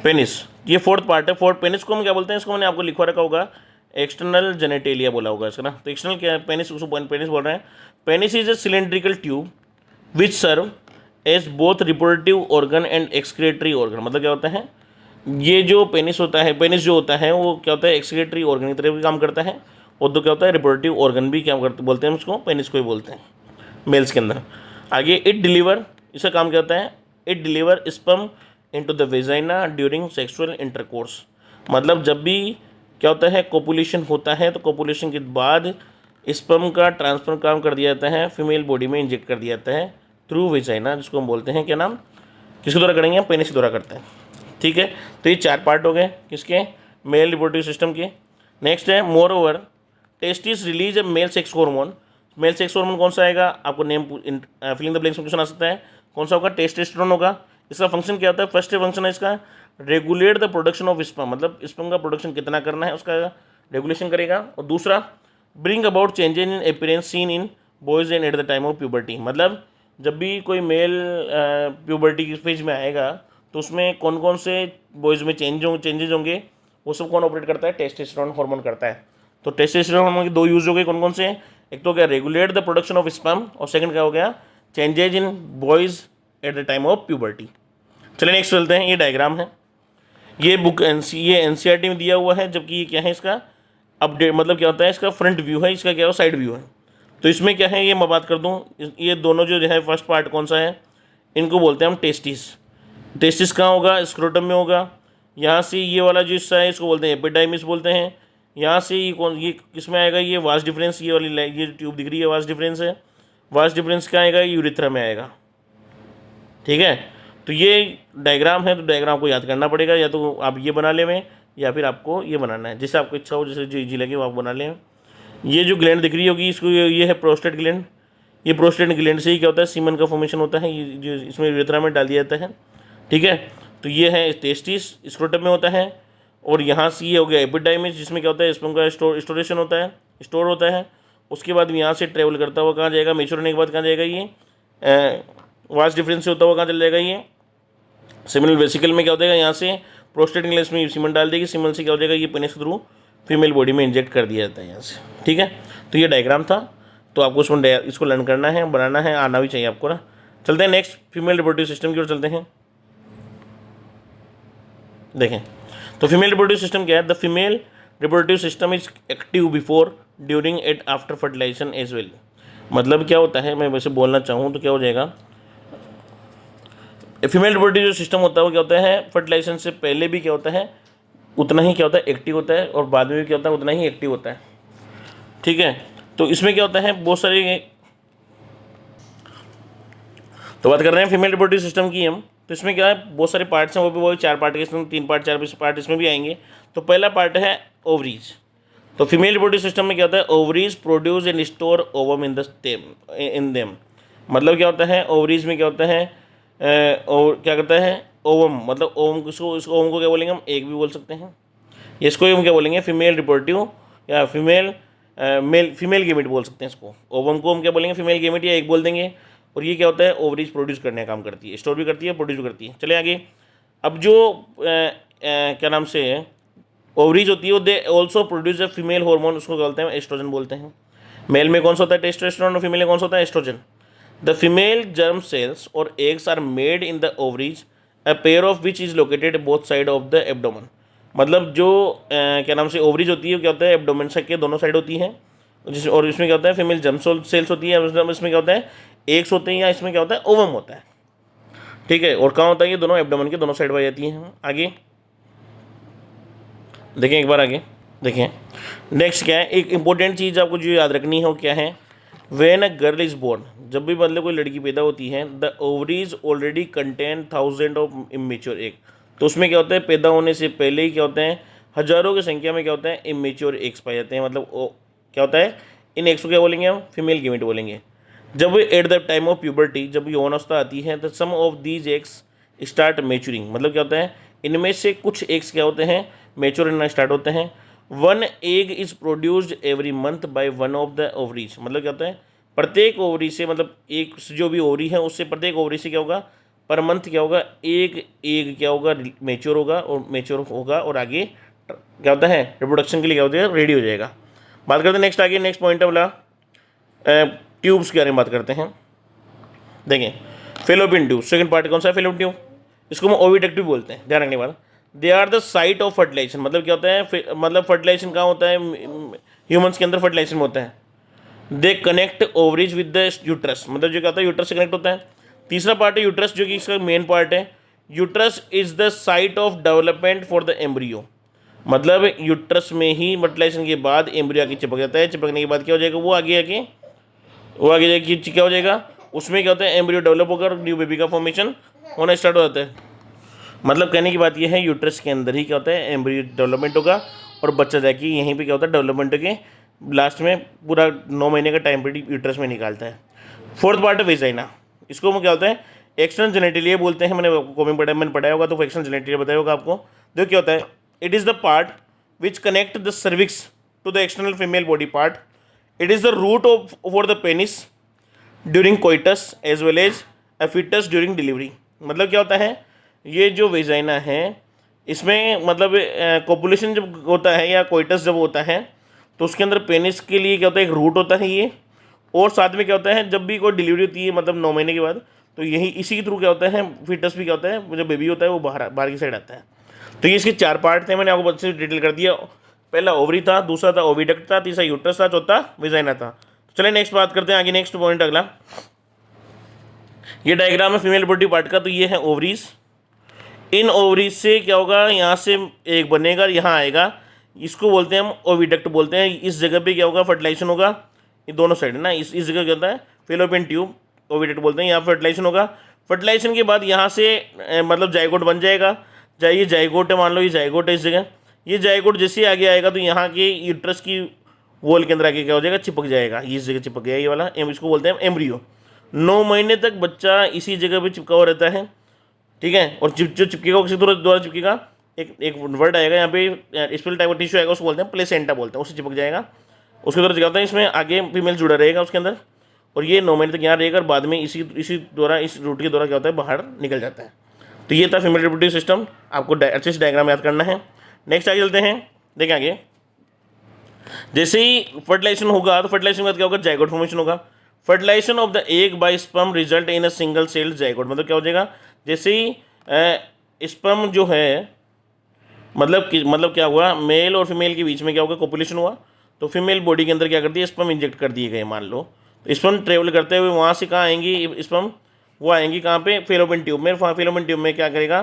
पेनिस, ये फोर्थ पार्ट है। फोर्थ पेनिस को हम क्या बोलते हैं, इसको मैंने आपको लिखवा रखा होगा, एक्सटर्नल जेनेटेलिया बोला होगा इसका ना। तो एक्सटर्नल क्या है, पेनिस, उसको पेनिस बोल रहे हैं। Penis is a cylindrical tube which serve as both reproductive organ and excretory organ. मतलब क्या होता है, ये जो पेनिस होता है, पेनिस जो होता है वो क्या होता है, एक्सक्रीटरी ऑर्गन की तरह भी काम करता है, और तो क्या होता है, रिप्रोडक्टिव ऑर्गन भी क्या करते बोलते हैं उसको, पेनिस को ही बोलते हैं मेल्स के अंदर। आगे इट डिलीवर, इसका काम क्या होता है, it deliver sperm into the vagina during sexual intercourse. मतलब जब भी क्या होता है, कोपुलेशन होता है, तो कोपुलेशन के बाद स्पर्म का ट्रांसफर काम कर दिया जाता है, फीमेल बॉडी में इंजेक्ट कर दिया जाता है थ्रू वेजाइना, जिसको हम बोलते हैं क्या नाम, किसके द्वारा करेंगे, पेनिस के द्वारा करते हैं। ठीक है, तो ये 4 पार्ट हो गए किसके, मेल रिप्रोडक्टिव सिस्टम के। नेक्स्ट है more over testis release a male sex hormone. Male sex hormone कौन सा आएगा, आपको नेम फिलिंग द ब्लैंक्स में क्वेश्चन आ सकता है, कौन सा होगा, टेस्टोस्टेरोन होगा। इसका फंक्शन क्या होता है, फर्स्ट फंक्शन है इसका regulate the production of sperm, मतलब स्पर्म का प्रोडक्शन कितना करना है उसका रेगुलेशन करेगा। और दूसरा bring about changes in appearance seen in boys and eight the time of puberty. मतलब जब भी कोई मेल प्यूबर्टी की फेज में आएगा तो उसमें कौन कौन से बॉयज़ में चेंजेज होंगे, वो सब कौन ऑपरेट करता है, टेस्टोस्टेरोन हार्मोन करता है। तो टेस्टोस्टेरोन हार्मोन के 2 यूज हो गए, कौन कौन से, एक तो क्या regulate the production of sperm, और सेकंड क्या हो गया, changes in boys eight the time of puberty. चलिए नेक्स्ट चलते हैं, ये डायग्राम है, ये बुक ये एनसीईआरटी में दिया हुआ है, जबकि ये क्या है, इसका अपडेट मतलब क्या होता है, इसका फ्रंट व्यू है, इसका क्या है, साइड व्यू है। तो इसमें क्या है, ये मैं बात कर दूं, ये दोनों जो है फर्स्ट पार्ट कौन सा है, इनको बोलते हैं हम टेस्टिस। टेस्टिस कहाँ होगा, स्क्रोटम में होगा। यहाँ से ये वाला जो हिस्सा है इसको बोलते हैं एपिडाइमिस बोलते हैं। यहाँ से ये किस में आएगा, ये वास डिफरेंस, ये वाली ये ट्यूब दिख रही है, वास डिफरेंस है। वास डिफरेंस क्या आएगा, यूरिथ्रा में आएगा। ठीक है, तो ये डायग्राम है, तो डायग्राम को याद करना पड़ेगा, या तो आप ये बना लें या फिर आपको ये बनाना है, जैसे आपको इच्छा हो, जैसे जो इजी लगे वो आप बना लें। ये जो ग्लैंड दिख रही होगी इसको, ये है प्रोस्टेट ग्लैंड। ये प्रोस्टेट ग्लैंड से ही क्या होता है, सीमन का फॉर्मेशन होता है, ये जो इसमें यूरेथ्रा में डाल दिया जाता है। ठीक है, तो ये है टेस्टिस, स्क्रोटम में होता है। और यहाँ से ये हो गया एपिडाइमिस, जिसमें क्या होता है, स्पर्म का स्टोरेशन होता है, स्टोर होता है। उसके बाद यहाँ से ट्रेवल करता हुआ कहाँ जाएगा, मेच्योर होने के बाद कहाँ जाएगा, ये वास डिफरेंस से होता हुआ कहाँ चल जाएगा, ये सेमिनल वेसिकल में क्या हो जाएगा, यहाँ से प्रोस्टेट ग्लैंड में सीमन डाल देगी, सीमन से क्या हो जाएगा, ये पेनिस के थ्रू फीमेल बॉडी में इंजेक्ट कर दिया जाता है यहाँ से। ठीक है, तो ये डायग्राम था, तो आपको इसको लर्न करना है, बनाना है, आना भी चाहिए आपको ना। चलते हैं नेक्स्ट फीमेल रिप्रोडक्टिव सिस्टम की ओर चलते हैं। देखें, तो फीमेल रिप्रोडक्टिव सिस्टम क्या है, the female reproductive system is active before, during and after fertilisation as well. मतलब क्या होता है, मैं वैसे बोलना चाहूँ तो क्या हो जाएगा, फीमेल रिप्रोडक्टिव जो सिस्टम होता है वो क्या होता है, फर्टिलाइजेशन से पहले भी क्या होता है, उतना ही क्या होता है, एक्टिव होता है, और बाद में भी क्या होता है, उतना ही एक्टिव होता है। ठीक है, तो इसमें क्या होता है, बहुत सारे, तो बात कर रहे हैं फीमेल रिप्रोडक्टिव सिस्टम की हम, तो इसमें क्या है, बहुत सारे पार्ट्स हैं, वो भी वो 4 पार्ट के, इसमें 3 पार्ट 4 पार्ट इसमें भी आएंगे। तो पहला पार्ट है ओवरीज। तो फीमेल रिप्रोडक्टिव सिस्टम में क्या होता है, ovaries produce and store ovum in them. मतलब क्या होता है, ओवरीज में क्या होता है, और क्या करता है, ओवम, मतलब ओवम किसको, इस ओवम को क्या बोलेंगे हम, एक भी बोल सकते हैं। इसको हम क्या बोलेंगे, फीमेल रिप्रोडक्टिव या फीमेल गेमिट बोल सकते हैं इसको। ओवम को हम क्या बोलेंगे, फीमेल गेमिट या एक बोल देंगे। और ये क्या होता है, ओवरीज प्रोड्यूस करने का काम करती है, स्टोर भी करती है, प्रोड्यूस भी करती है। चले आगे, अब जो क्या नाम से ओवरीज होती है, वो they also produce a female hormone, उसको बोलते हैं एस्ट्रोजन बोलते हैं। मेल में कौन सा होता है, टेस्टोस्टेरोन, और फीमेल में कौन सा होता है, oestrogen. The female germ cells और eggs are made in the ovaries, a pair of which is located both side of the abdomen. मतलब जो क्या नाम से ओवरीज होती है, क्या होता है, एब्डोमेन के दोनों साइड होती है, और इसमें क्या होता है, फीमेल जर्म सेल्स होती है, इसमें क्या होता है, एग्स होते हैं, या इसमें क्या होता है, ओवम होता है। ठीक है, और कहाँ होता है, ये दोनों एब्डोमेन के दोनों साइड पाई जाती हैं। आगे देखें, एक बार आगे देखें। नेक्स्ट क्या है, एक इंपॉर्टेंट चीज़ आपको जो याद रखनी है वो क्या है, when a girl is born, जब भी मतलब कोई लड़की पैदा होती है, the ovaries already contain thousand of immature egg, तो उसमें क्या होता है पैदा होने से पहले ही क्या होते हैं हजारों की संख्या में क्या होता है इमेच्योर एग्स पाए जाते हैं। मतलब क्या होता है इन एग्स को क्या बोलेंगे हम फीमेल गेमेट बोलेंगे। जब at the time of puberty, जब यौनावस्था आती है, the some of these eggs start maturing, मतलब क्या होता है इनमें से कुछ एग्स क्या होते हैं मेच्योर होना स्टार्ट होते हैं। One egg is produced every month by one of the ovaries, मतलब क्या होता है प्रत्येक ओवरी से, मतलब एक जो भी ओवरी है उससे प्रत्येक ओवरी से क्या होगा पर मंथ क्या होगा एक एग क्या होगा मेच्योर होगा, और मेच्योर होगा और आगे क्या होता है रिप्रोडक्शन के लिए क्या होता है रेडी हो जाएगा। बात करते हैं नेक्स्ट, आगे नेक्स्ट पॉइंट है बोला ट्यूब्स के बारे में बात करते हैं। देखें फेलोपियन ट्यूब, सेकंड पार्ट कौन सा है फेलोपियन ट्यूब, इसको हम ओविडक्ट भी बोलते हैं, ध्यान रखने वाला। They are the site of fertilisation, मतलब क्या होता है मतलब फर्टिलाइजेशन कहाँ होता है ह्यूमंस के अंदर फर्टिलाइजेशन में होता है। They connect ovaries with the uterus, मतलब जो क्या होता है यूट्रस से कनेक्ट होता है। तीसरा पार्ट है यूट्रस, जो कि इसका मेन पार्ट है। Uterus is the site of development for the embryo, मतलब यूट्रस में ही फर्टिलाइजेशन के बाद एम्ब्रियो आगे चिपक जाता है। चिपकने के बाद क्या हो जाएगा वो आगे जाके क्या हो जाएगा उसमें क्या होता है एम्ब्रियो डेवलप होकर न्यू बेबी का फॉर्मेशन होना स्टार्ट हो जाता है। मतलब कहने की बात यह है यूट्रस के अंदर ही क्या होता है एम्ब्रियो डेवलपमेंट होगा और बच्चा जाके यहीं पे क्या होता है डेवलपमेंट के लास्ट में पूरा 9 महीने का टाइम पीरियड यूट्रस में निकालता है। फोर्थ पार्ट है वेजाइना, इसको क्या होता है एक्सटर्नल जेनेटिलिया बोलते हैं। मैंने पढ़ाया होगा तो एक्सटर्नल जेनेटिलिया बताया होगा आपको। देखो क्या होता है it is the part which connect the cervix to the external female body part. It is the route of for the penis during coitus as well as a foetus during delivery. मतलब क्या होता है ये जो vagina है इसमें मतलब copulation जब होता है या कोइटस जब होता है तो उसके अंदर पेनिस के लिए क्या होता है एक रूट होता है ये, और साथ में क्या होता है जब भी कोई डिलीवरी होती है मतलब 9 महीने के बाद तो यही इसी के थ्रू क्या होता है फिटस भी क्या होता है जब बेबी होता है वो बाहर की साइड आता है। तो ये इसके 4 पार्ट थे, मैंने आपको अच्छे से डिटेल कर दिया। पहला ओवरी था, दूसरा था ओविडक्ट था, तीसरा यूट्रस था, चौथा वेजाइना था। तो चलिए नेक्स्ट बात करते हैं आगे, नेक्स्ट पॉइंट अगला। ये डायग्राम है फीमेल बॉडी पार्ट का, तो ये है ओवरीज। इन ओवरीज से क्या होगा यहाँ से एक बनेगा यहाँ आएगा, इसको बोलते हैं हम ओविडक्ट बोलते हैं। इस जगह पे क्या होगा फर्टिलाइजेशन होगा, ये दोनों साइड है ना, इस जगह क्या होता है फेलोपियन ट्यूब ओविडक्ट बोलते हैं। यहाँ फर्टिलाइजेशन होगा, फर्टिलाइजेशन के बाद यहाँ से मतलब जाइगोट बन जाएगा। ये जाइगोट है, मान लो ये जाइगोट है इस जगह, ये जाइगोट जैसे आगे आएगा तो यहाँ के यूट्रस की वॉल के अंदर आके क्या हो जाएगा चिपक जाएगा, इस जगह चिपक गया ये वाला, इसको बोलते हैं एम्ब्रियो। 9 महीने तक बच्चा इसी जगह पे चिपका हुआ रहता है, ठीक है। और जो चिपकेगा वो किसी द्वारा चिपकेगा, एक वर्ड आएगा यहाँ पे स्पेल टाइप का टिश्यू आएगा, उसको बोलते हैं प्लेसेंटा बोलते हैं, उससे चिपक जाएगा। उसके द्वारा क्या होता है इसमें आगे फीमेल जुड़ा रहेगा उसके अंदर, और ये 9 महीने तक यहाँ रहेगा और बाद में इसी द्वारा इस रूट के द्वारा क्या होता है बाहर निकल जाता है। तो ये था फीमेल रिप्रोडक्टिव सिस्टम, आपको अच्छे से डायग्राम याद करना है। नेक्स्ट आगे चलते हैं, देखें आगे। जैसे ही फर्टिलाइजेशन होगा तो फर्टिलाइजेशन के बाद क्या होगा जाइगोट फॉर्मेशन होगा। Fertilisation of the egg by sperm result in a single cell zygote, मतलब क्या हो जाएगा जैसे ही स्पर्म जो है मतलब क्या हुआ मेल और फीमेल के बीच में क्या होगा कोपुलेशन हुआ, तो फीमेल बॉडी के अंदर क्या कर दिया स्पर्म इंजेक्ट कर दिए गए मान लो, तो स्पर्म ट्रेवल करते हुए वहाँ से कहाँ आएंगी स्पर्म, वो आएंगी कहाँ पे फेलोपियन ट्यूब में। फेलोपियन ट्यूब में क्या करेगा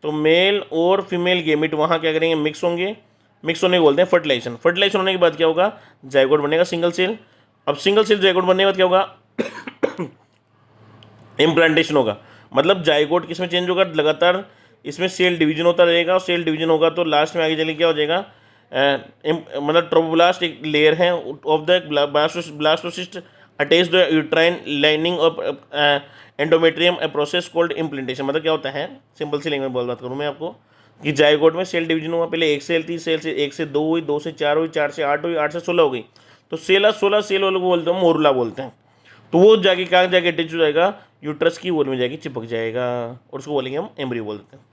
तो मेल और फीमेल गेमिट वहाँ क्या करेंगे मिक्स होंगे, मिक्स होने को बोलते हैं फर्टिलाइजेशन। फर्टिलाइजेशन होने के बाद क्या होगा जाइगोट बनेगा सिंगल सेल। अब सिंगल सेल जाइगोट बनने के बाद क्या होगा इम्प्लांटेशन होगा, मतलब जाइगोट किसमें चेंज होगा लगातार इसमें सेल डिवीजन होता रहेगा, और सेल डिवीजन होगा तो लास्ट में आगे चले क्या हो जाएगा मतलब ट्रोबोब्लास्ट एक लेयर है of the blastocyst attach the uterine lining of endometrium a process called implantation. मतलब क्या होता है सिंपल सी लैंग्वेज में बात करूँ मैं आपको कि जाइगोट में सेल डिवीजन हुआ, पहले एक सेल थी, सेल से 1 से 2 हुई, 2 से 4 हुई, 4 से 8 हुई, 8 से 16 हो गई, तो 16 सेल वालों को बोलते हैं मोरुला बोलते हैं। तो वो जाके कहाँ जाके अटैच हो जाएगा यूट्रस की वॉल में जाके चिपक जाएगा, और उसको बोलेंगे हम एम्ब्रियो बोलते हैं।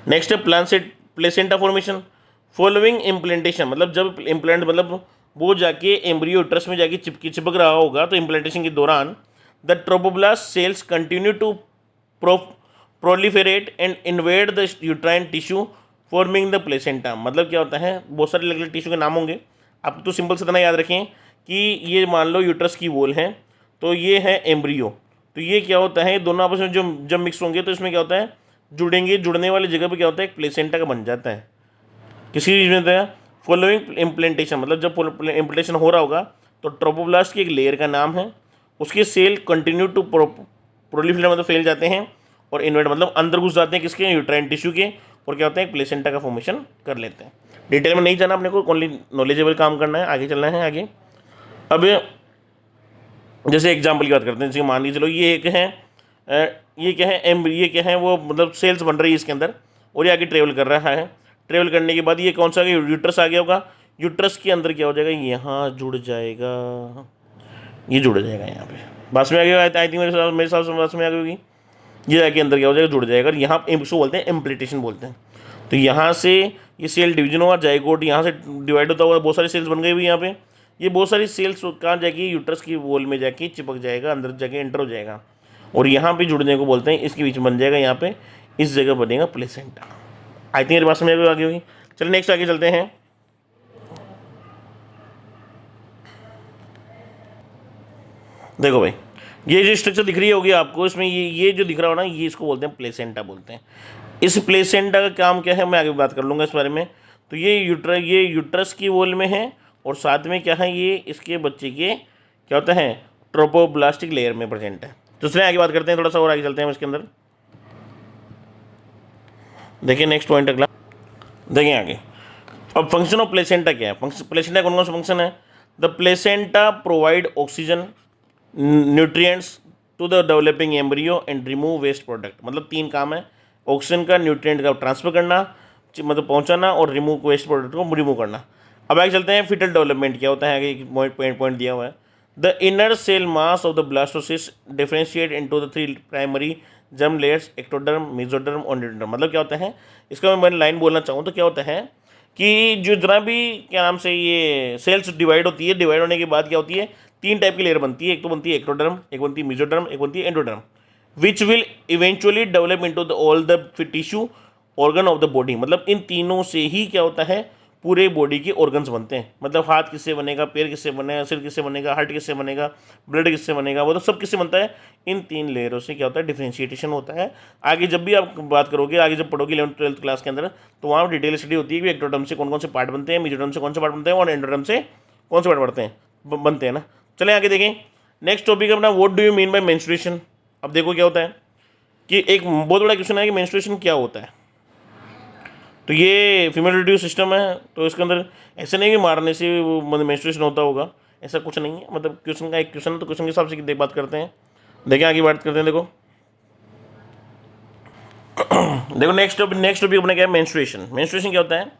नेक्स्ट है प्लेसेंटा फॉर्मेशन फॉलोइंग इम्प्लांटेशन, मतलब जब इम्प्लांट मतलब वो जाके एम्ब्रियो यूट्रस में जाके चिपक रहा होगा तो इम्प्लांटेशन के दौरान the trophoblast cells continue to proliferate and invade the uterine tissue forming the placenta. मतलब क्या होता है बहुत सारे अलग अलग टिश्यू के नाम होंगे, आप तो सिंपल से इतना याद रखें कि ये मान लो यूट्रस की वॉल है तो ये है एम्ब्रियो, तो ये क्या होता है दोनों आपस में जब मिक्स होंगे तो इसमें क्या होता है जुड़ने वाली जगह पे क्या होता है एक प्लेसेंटा का बन जाता है किसी चीज़ में। था फॉलोइंग इम्प्लांटेशन, मतलब जब इम्प्लांटेशन हो रहा होगा तो ट्रोपोब्लास्ट की एक लेयर का नाम है, उसके सेल कंटिन्यू टू प्रोलिफरेट मतलब फैल जाते हैं और इन्वर्ट मतलब अंदर घुस जाते हैं किसके, यूट्राइन टिश्यू के, और क्या होता है, प्लेसेंटा का फॉर्मेशन कर लेते हैं। डिटेल में नहीं जाना अपने को, ओनली नॉलेजेबल काम करना है, आगे चलना है आगे। अब जैसे एग्जाम्पल की बात करते हैं, जैसे मान लीजिए चलो ये एक है ये क्या है ये क्या है, वो मतलब सेल्स बन रही है इसके अंदर, और ये आगे ट्रेवल कर रहा है। ट्रेवल करने के बाद ये कौन सा आ गया, यूट्रस आ गया होगा। यूट्रस के अंदर क्या हो जाएगा, यहाँ जुड़ जाएगा, ये जुड़ जाएगा यहाँ पे। बस में आ गया, आई थिंक मेरे हिसाब से बस में आ गई होगी। ये जाके अंदर क्या हो जाएगा, जुड़ जाएगा। यहाँ इसको बोलते हैं इम्प्लीटेशन बोलते हैं। तो यहाँ से ये सेल डिवीजन हुआ, जाइगोट यहाँ से डिवाइड होता हुआ बहुत सारी सेल्स बन गई हुई यहाँ पे। ये बहुत सारी सेल्स कहाँ जाके यूट्रस की वॉल में जाके चिपक जाएगा, अंदर जाके एंटर हो जाएगा, और यहाँ पे जुड़ने को बोलते हैं, इसके बीच बन जाएगा, यहाँ पे इस जगह बनेगा प्लेसेंटा। आई थिंक मेरे पास में आगे होगी। चलिए नेक्स्ट आगे चलते हैं। देखो भाई, ये जो स्ट्रक्चर दिख रही होगी आपको, इसमें ये जो दिख रहा हो ना, ये इसको बोलते हैं प्लेसेंटा बोलते हैं। इस प्लेसेंटा का काम क्या है, मैं आगे बात कर लूँगा इस बारे में। तो ये यूट्रस की वॉल में है, और साथ में क्या है, ये इसके बच्चे के क्या होता है, ट्रोपोब्लास्टिक लेयर में प्रेजेंट है। तो चलिए आगे बात करते हैं, थोड़ा सा और आगे चलते हैं इसके अंदर। देखिए नेक्स्ट पॉइंट अगला, देखिए आगे। अब फंक्शन ऑफ प्लेसेंटा क्या है, प्लेसेंटा कौन कौन सा फंक्शन है। The placenta provide oxygen nutrients to the developing embryo and remove waste product. मतलब 3 काम है, ऑक्सीजन का, न्यूट्रिएंट का ट्रांसफर करना, मतलब पहुंचाना, और रिमूव वेस्ट प्रोडक्ट को रिमूव करना। अब आगे चलते हैं, फिटल डेवलपमेंट क्या होता है, आगे एक पॉइंट दिया हुआ है। The inner cell mass of the blastocyst differentiate into the 3 primary germ layers, ectoderm, mesoderm और एंडोडर्म। मतलब क्या होता है, इसका मैं लाइन बोलना चाहूँ तो क्या होता है कि जो जितना भी क्या नाम से ये सेल्स डिवाइड होती है, डिवाइड होने के बाद क्या होती है, 3 टाइप की लेयर बनती है। एक तो बनती है एक्टोडर्म, एक बनती है मेसोडर्म, एक बनती है endoderm, which will eventually develop into the all the tissue organ of the body. मतलब इन तीनों से ही क्या होता है, पूरे बॉडी के ऑर्गन्स बनते हैं। मतलब हाथ किससे बनेगा, पैर किससे बनेगा, सिर किससे बनेगा, हार्ट किससे बनेगा, ब्लड किससे बनेगा, वो तो सब किससे बनता है, इन 3 लेयरों से क्या होता है, डिफ्रेंशिएशन होता है। आगे जब भी आप बात करोगे, आगे जब पढ़ोगे 11th 12th क्लास के अंदर, तो वहाँ डिटेल स्टडी होती है कि एक्टोडर्म से कौन कौन से पार्ट बनते हैं, मेसोडर्म से कौन से पार्ट बनते हैं, और एंडोडर्म से कौन से पार्ट बनते हैं ना। चलें आगे देखें, नेक्स्ट टॉपिक अपना, what do you mean by menstruation. अब देखो क्या होता है कि एक बहुत बड़ा क्वेश्चन है कि मेंस्ट्रुएशन क्या होता है। तो ये फीमेल रिप्रोडक्टिव सिस्टम है, तो इसके अंदर ऐसे नहीं कि मारने से वो मतलब मेंस्ट्रुएशन होता होगा, ऐसा कुछ नहीं है। मतलब क्वेश्चन का एक क्वेश्चन, तो क्वेश्चन के हिसाब से बात करते हैं। देखिए आगे बात करते हैं। देखो नेक्स्ट टॉपिक अपने क्या है, मेंस्ट्रुएशन। मेंस्ट्रुएशन क्या होता है,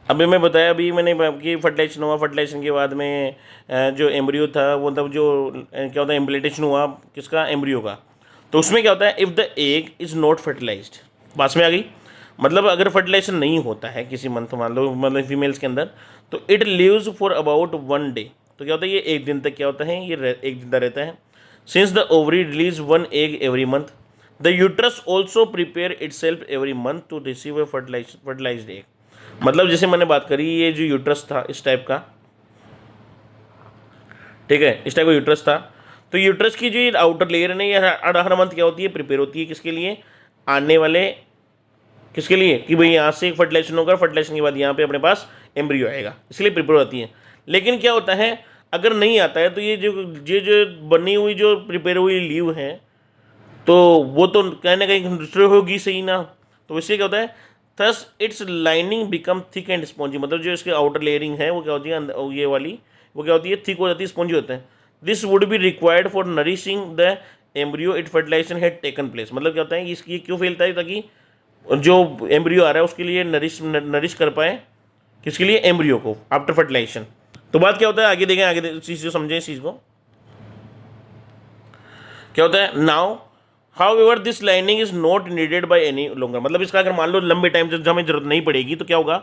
अभी मैं बताया, अभी मैंने कि फर्टिलाइजेशन हुआ, फर्टिलाइजेशन के बाद में जो एम्ब्रियो था, वो मतलब जो क्या होता है, इम्प्लांटेशन हुआ किसका, एम्ब्रियो का। तो उसमें क्या होता है, if the egg is not fertilised, पास में आ गई। मतलब अगर फर्टिलाइजेशन नहीं होता है किसी मंथ, मान लो मतलब फीमेल्स के अंदर, तो it lives for about 1 day. तो क्या होता है, ये 1 दिन तक क्या होता है, ये 1 दिन तक रहता है। Since the ovary release 1 egg every month, the uterus also prepare itself every month to receive a fertilised egg. मतलब जैसे मैंने बात करी, ये जो यूट्रस था इस टाइप का, ठीक है, इस टाइप का यूट्रस था। तो यूट्रस की जो आउटर लेयर है ना, ये हर मंथ क्या होती है, प्रिपेयर होती है किसके लिए, आने वाले किसके लिए, कि भाई यहाँ से फर्टिलाइजेशन होगा, फर्टिलाइजेशन के बाद यहाँ पे अपने पास एम्ब्रियो आएगा, इसलिए प्रिपेयर होती है। लेकिन क्या होता है, अगर नहीं आता है, तो ये जो बनी हुई जो प्रिपेयर हुई लीव है, तो वो तो कहीं ना कहीं डिस्ट्रॉय होगी सही ना। तो इससे क्या होता है, thus it's lining become thick and spongy. मतलब जो इसके आउटर लेयरिंग है वो क्या होती है, ये वाली वो क्या होती है, थिक हो जाती है, स्पॉन्जी होता है। This would be required for nourishing the embryo it fertilisation had taken place. मतलब क्या होता है, इसकी क्यों फैलता है, ताकि जो एम्ब्रियो आ रहा है उसके लिए नरिश कर पाए, किसके लिए, एम्ब्रियो को, आफ्टर फर्टिलाइजेशन। तो बात क्या होता है, आगे देखें, आगे चीज़ जो समझें इस चीज़ को क्या होता है। Now however this lining is not needed by any longer. मतलब इसका अगर मान लो लंबे टाइम तक हमें जरूरत नहीं पड़ेगी, तो क्या होगा,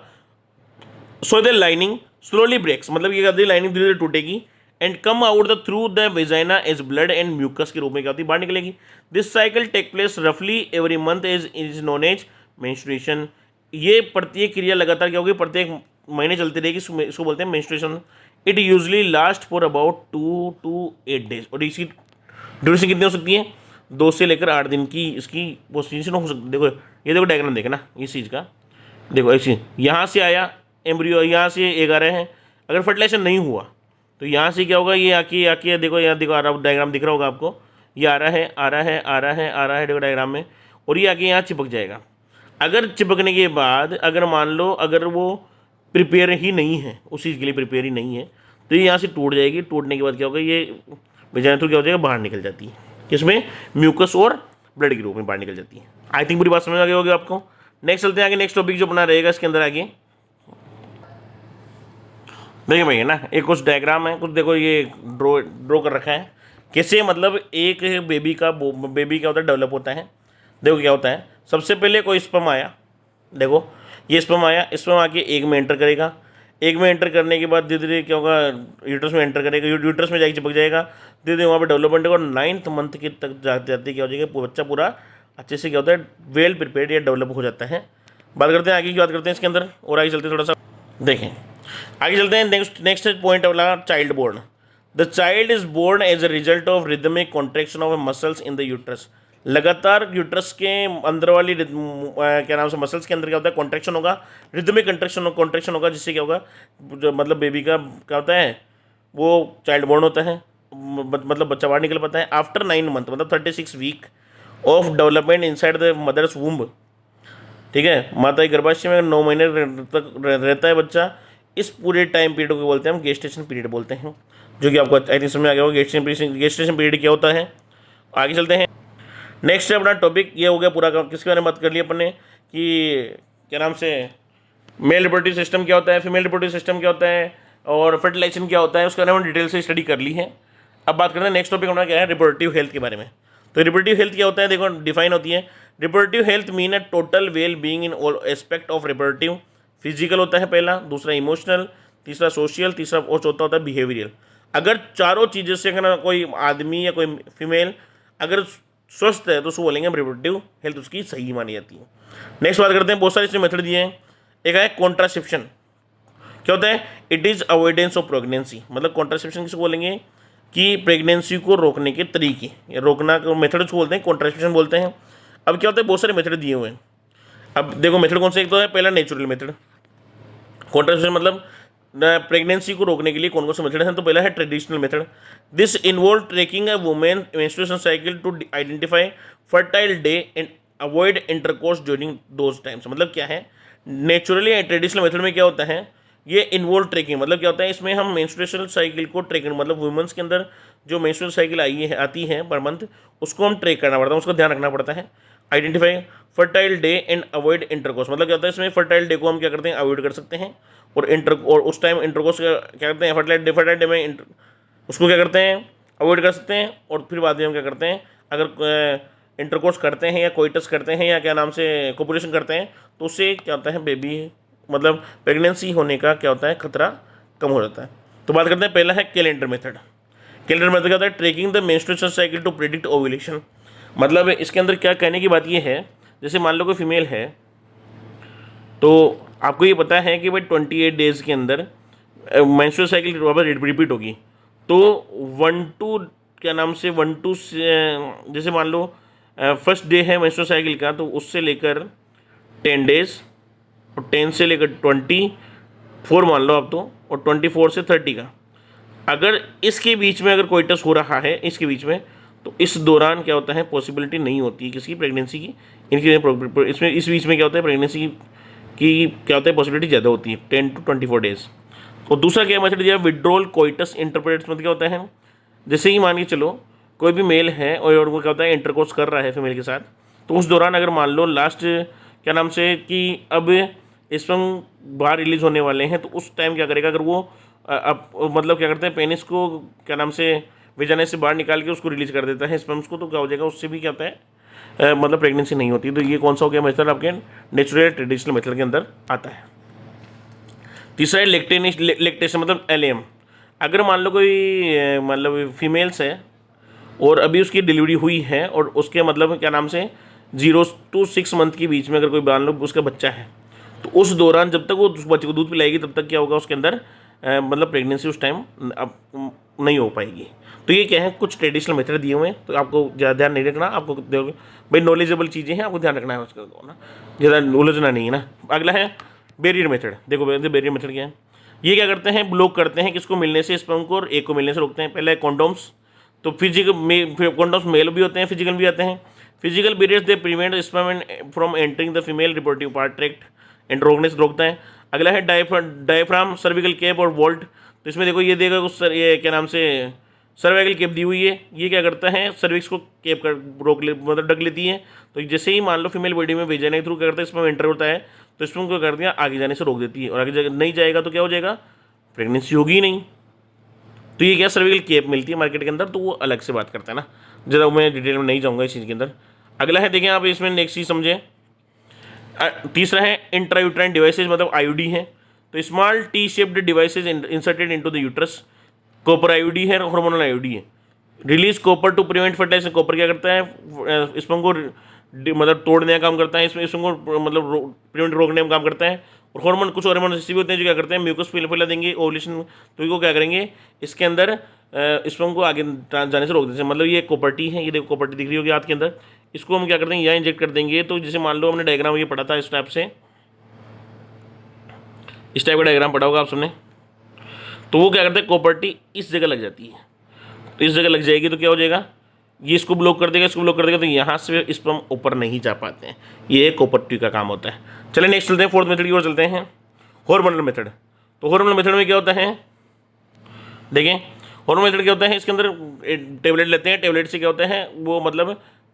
so the lining slowly breaks. मतलब ये कहती है लाइनिंग धीरे धीरे टूटेगी, and come out the through the vagina as blood and mucus के रूप में क्या होती है, बाहर निकलेगी। दिस साइकिल टेक प्लेस रफली every month is known as menstruation. ये प्रत्येक क्रिया लगातार क्या होगी, प्रत्येक महीने चलती रहेगी, इसको बोलते हैं menstruation. It usually last for about 2 to 8 days। और इसकी ड्यूरेशन कितनी हो सकती है, 2 से लेकर 8 दिन की इसकी पोजिशन हो सकती है। देखो ये देखो डायग्राम देखना ना इस चीज़ का, देखो ऐसे यहाँ से आया एम्ब्रियो, यहाँ से एग आ रहे हैं। अगर फर्टिलाइजेशन नहीं हुआ तो यहाँ से क्या होगा, ये आके देखो, यहाँ देखो आ रहा डायग्राम दिख रहा होगा आपको, ये आ रहा है आ रहा है आ रहा है आ रहा है देखो डायग्राम में, और ये आके यहाँ चिपक जाएगा। अगर चिपकने के बाद अगर मान लो अगर वो प्रिपेयर ही नहीं है, उस चीज़ के लिए प्रिपेयर ही नहीं है, तो ये यहाँ से टूट जाएगी। टूटने के बाद क्या होगा, ये वजाइना थ्रू क्या हो जाएगा, बाहर निकल जाती है। किसमें, म्यूकस और ब्लड के रूप में बाहर निकल जाती है। आई थिंक पूरी बात समझ आ गई होगी आपको। नेक्स्ट चलते हैं आगे, नेक्स्ट टॉपिक जो अपना रहेगा इसके अंदर आगे। देखिए भैया ना, एक कुछ डायग्राम है, कुछ देखो ये ड्रॉ कर रखा है कैसे, मतलब एक बेबी क्या होता है, डेवलप होता है। देखो क्या होता है, सबसे पहले कोई स्पर्म आया, देखो ये स्पर्म आया, स्पर्म आके एग में एंटर करेगा, एग में एंटर करने के बाद धीरे धीरे क्या होगा, यूट्रस में एंटर करेगा, यूट्रस में जाके चिपक जाएगा, धीरे धीरे वहाँ पर डेवलपमेंट होगा, और 9th मंथ के तक जाते क्या हो जाएगा, बच्चा पूरा अच्छे से क्या होता है, वेल प्रिपेयर्ड या डेवलप हो जाता है। बात करते हैं आगे की, बात करते हैं इसके अंदर, और आगे चलते हैं थोड़ा सा, देखें आगे चलते हैं। नेक्स्ट पॉइंट वाला, child born. The child is born as a result of rhythmic contraction of muscles in the uterus. लगातार यूट्रस के अंदर वाली क्या नाम से मसल्स के अंदर क्या होता है, कॉन्ट्रेक्शन होगा, रिदमिक कॉन्ट्रेक्शन होगा, जिससे क्या होगा, जो मतलब बेबी का क्या होता है, वो चाइल्ड बोर्न होता है, मतलब बच्चा बाहर निकल पाता है। आफ्टर 9 मंथ मतलब 36 week of development inside the mother's womb, ठीक है, माता के गर्भाशय में 9 महीने तक रहता है बच्चा। इस पूरे टाइम पीरियड को बोलते हैं हम गेस्टेशन पीरियड बोलते हैं, जो कि आपको आई थिंक समझ आ गया होगा गेस्टेशन पीरियड क्या होता है। आगे चलते हैं, नेक्स्ट अपना टॉपिक ये हो गया पूरा, किसके बारे में बात कर लिया अपन ने कि क्या नाम से, मेल रिप्रोडक्टिव सिस्टम क्या होता है, फीमेल रिप्रोडक्टिव सिस्टम क्या होता है, और फर्टिलाइजेशन क्या होता है, उसके बारे में डिटेल से स्टडी कर ली है। अब बात करते हैं नेक्स्ट टॉपिक हमारा क्या है, रिप्रोडक्टिव हेल्थ के बारे में। तो रिप्रोडक्टिव हेल्थ क्या होता है, देखो डिफाइन होती है, reproductive health mean a total well being in all aspect of reproductive. Physical होता है पहला, दूसरा इमोशनल, तीसरा सोशल, तीसरा और चौथा होता है बिहेवियरल। अगर चारों चीज़ों से अगर कोई आदमी या कोई फीमेल अगर स्वस्थ है तो उसको बोलेंगे हम रिप्रोडक्टिव हेल्थ उसकी सही मानी जाती है। नेक्स्ट बात करते हैं, बहुत सारे इसमें मेथड दिए हैं। एक है कॉन्ट्रासेप्शन, क्या होता है, it is avoidance of pregnancy. मतलब कॉन्ट्रासेप्शन किसको बोलेंगे कि प्रेगनेंसी को रोकने के तरीके या रोकना को मेथड उसको बोलते हैं, कॉन्ट्रासेप्शन बोलते हैं। अब क्या होता है, बहुत सारे मेथड दिए हुए हैं। अब देखो मेथड कौन से, एक तो है पहला नेचुरल मेथड। कॉन्ट्रासेप्शन मतलब प्रेगनेंसी को रोकने के लिए कौन कौन से मेथड हैं, तो पहला है traditional method. This involve tracking a women menstruation cycle to identify fertile day and avoid intercourse during those times. मतलब क्या है, नेचुरली एंड ट्रेडिशनल मेथड में क्या होता है, ये इन्वॉल्व ट्रेकिंग, मतलब क्या होता है, इसमें हम मेंस्ट्रुएशन साइकिल को ट्रेक, मतलब वुमेन्स के अंदर जो मेंस्ट्रुअल साइकिल आती है पर मंथ, उसको हम ट्रेक करना पड़ता है, उसको ध्यान रखना पड़ता है। Identify fertile day and avoid intercourse, मतलब क्या होता है, इसमें फर्टाइल डे को हम क्या करते हैं, अवॉइड कर सकते हैं, और उस टाइम इंटरकोर्स क्या करते हैं, फर्टाइल डे में उसको क्या करते हैं, अवॉइड कर सकते हैं। और फिर बाद में हम क्या करते हैं, अगर इंटरकोर्स करते हैं या कोइटस करते हैं या क्या नाम से कोपुलेशन करते हैं, तो उससे क्या होता है, बेबी मतलब प्रेगनेंसी होने का क्या होता है, खतरा कम हो जाता है। तो बात करते हैं, पहला है कैलेंडर मेथड। कैलेंडर मेथड क्या होता है, tracking the menstruation cycle to predict ovulation. मतलब इसके अंदर क्या कहने की बात ये है, जैसे मान लो कोई फीमेल है, तो आपको ये पता है कि भाई 28 डेज़ के अंदर मेंस्ट्रुअल साइकिल वापस रिपीट होगी। तो 1 to क्या नाम से 1 to जैसे मान लो फर्स्ट डे है मेंस्ट्रुअल साइकिल का, तो उससे लेकर 10 डेज़, और 10 से लेकर 24 मान लो आप तो, और 24 से 30 का। अगर इसके बीच में अगर कोइटस हो रहा है इसके बीच में, तो इस दौरान क्या होता है, पॉसिबिलिटी नहीं होती है किसी प्रेगनेंसी की। इनकी इसमें इस बीच में क्या होता है, प्रेगनेंसी की क्या होता है, पॉसिबिलिटी ज़्यादा होती है 10 to 24 डेज़। और दूसरा क्या मेथड दिया, विड्रॉल कोइटस इंटरप्रेट्स, मतलब क्या होता है, जैसे ही मान के चलो कोई भी मेल है और वो क्या होता है, इंटरकोर्स कर रहा है फीमेल के साथ, तो उस दौरान अगर मान लो लास्ट क्या नाम से कि अब स्पर्म बाहर रिलीज होने वाले हैं, तो उस टाइम क्या करेगा, अगर वो मतलब क्या करते हैं, पेनिस को क्या नाम से वेजाना से बाहर निकाल के उसको रिलीज कर देता है स्पर्म्स को, तो क्या हो जाएगा, उससे भी क्या होता है, मतलब प्रेगनेंसी नहीं होती। तो ये कौन सा हो गया मेथड, आपके नेचुरल ट्रेडिशनल मेथड के अंदर आता है। तीसरा है लेक्टेशन, मतलब LAM। अगर मान लो कोई मतलब फीमेल्स है और अभी उसकी डिलीवरी हुई है, और उसके मतलब क्या नाम से 0 to 6 मंथ के बीच में अगर कोई मान लो उसका बच्चा है, तो उस दौरान जब तक वो उस बच्चे को दूध पिलाएगी, तब तक क्या होगा, उसके अंदर मतलब प्रेगनेंसी उस टाइम अब नहीं हो पाएगी। तो ये क्या है, कुछ ट्रेडिशनल मेथड दिए हुए हैं, तो आपको ज़्यादा ध्यान नहीं रखना, आपको भाई नॉलेजेबल चीज़ें हैं, आपको ध्यान रखना है उसका ना, ज़्यादा उलझना नहीं है ना। अगला है बैरियर मेथड। देखो बैरियर मेथड क्या है, ये क्या करते हैं, ब्लॉक करते हैं किसको मिलने से, स्पर्म को, और एग को मिलने से रोकते हैं। पहले कॉन्डोम्स, तो फिजिकल कॉन्डोम्स मेल भी होते हैं, फिजिकल भी आते हैं। Physical barriers they prevent sperm from entering the female reproductive part tract and रोकने से रोकता है। अगला है डायफ्राम, सर्विकल कैप और वोल्ट। तो इसमें देखो ये देगा उस ये क्या नाम से सर्वाइकल केप दी हुई है, ये क्या करता है, सर्विक्स को केप कर रोक ले मतलब ढक लेती है। तो जैसे ही मान लो फीमेल बॉडी में भेजने के थ्रू क्या करता है, इसमें एंटर होता है, तो इसमें क्या कर दिया, आगे जाने से रोक देती है, और आगे नहीं जाएगा तो क्या हो जाएगा, प्रेगनेंसी होगी ही नहीं। तो ये क्या सर्विकल केप मिलती है मार्केट के अंदर, तो वो अलग से बात करता है ना, ज़रा मैं डिटेल में नहीं जाऊँगा इस चीज़ के अंदर। अगला है देखें आप इसमें नेक्स्ट चीज़ समझे। तीसरा है इंट्रायूट्राइन डिवाइसेज, मतलब आईयूडी है। तो small T shaped devices inserted into the uterus. Copper IUD है, हार्मोनल आईयूडी है। Release copper to prevent fertilisation. Copper क्या करता है, स्पर्म को मतलब तोड़ने का काम करता है, इसमें स्पर्म को मतलब प्रिवेंट रोकने का काम करता है। और हार्मोन, कुछ हार्मोन ऐसे भी होते हैं जो क्या करते हैं, म्यूकस फैला देंगे ओवुलेशन, तो इनको क्या करेंगे, इसके अंदर स्पर्म को आगे जाने से रोक देते हैं। मतलब ये कॉपर्टी है, ये देखो कॉपर्टी दिख रही होगी हाथ के अंदर, इसको हम क्या करते हैं, यहाँ इंजेक्ट कर देंगे। तो जैसे मान लो हमने डायग्राम ये पढ़ा था इस टाइप से, इस टाइप का डायग्राम पढ़ा होगा आप सबने। तो वो क्या करते हैं, कॉपर्टी इस जगह लग जाती है। तो इस जगह लग जाएगी तो क्या हो जाएगा, ये इसको ब्लॉक कर देगा, इसको ब्लॉक कर देगा, तो यहाँ से स्पर्म ऊपर नहीं जा पाते हैं। ये कॉपर्टी का काम होता है। चलिए नेक्स्ट चलते हैं, फोर्थ मेथड की ओर चलते हैं, हार्मोनल मेथड। तो हार्मोनल मेथड में क्या होता है, देखें हार्मोनल मेथड क्या होता है, इसके अंदर टेबलेट लेते हैं। टेबलेट से क्या होता है, वो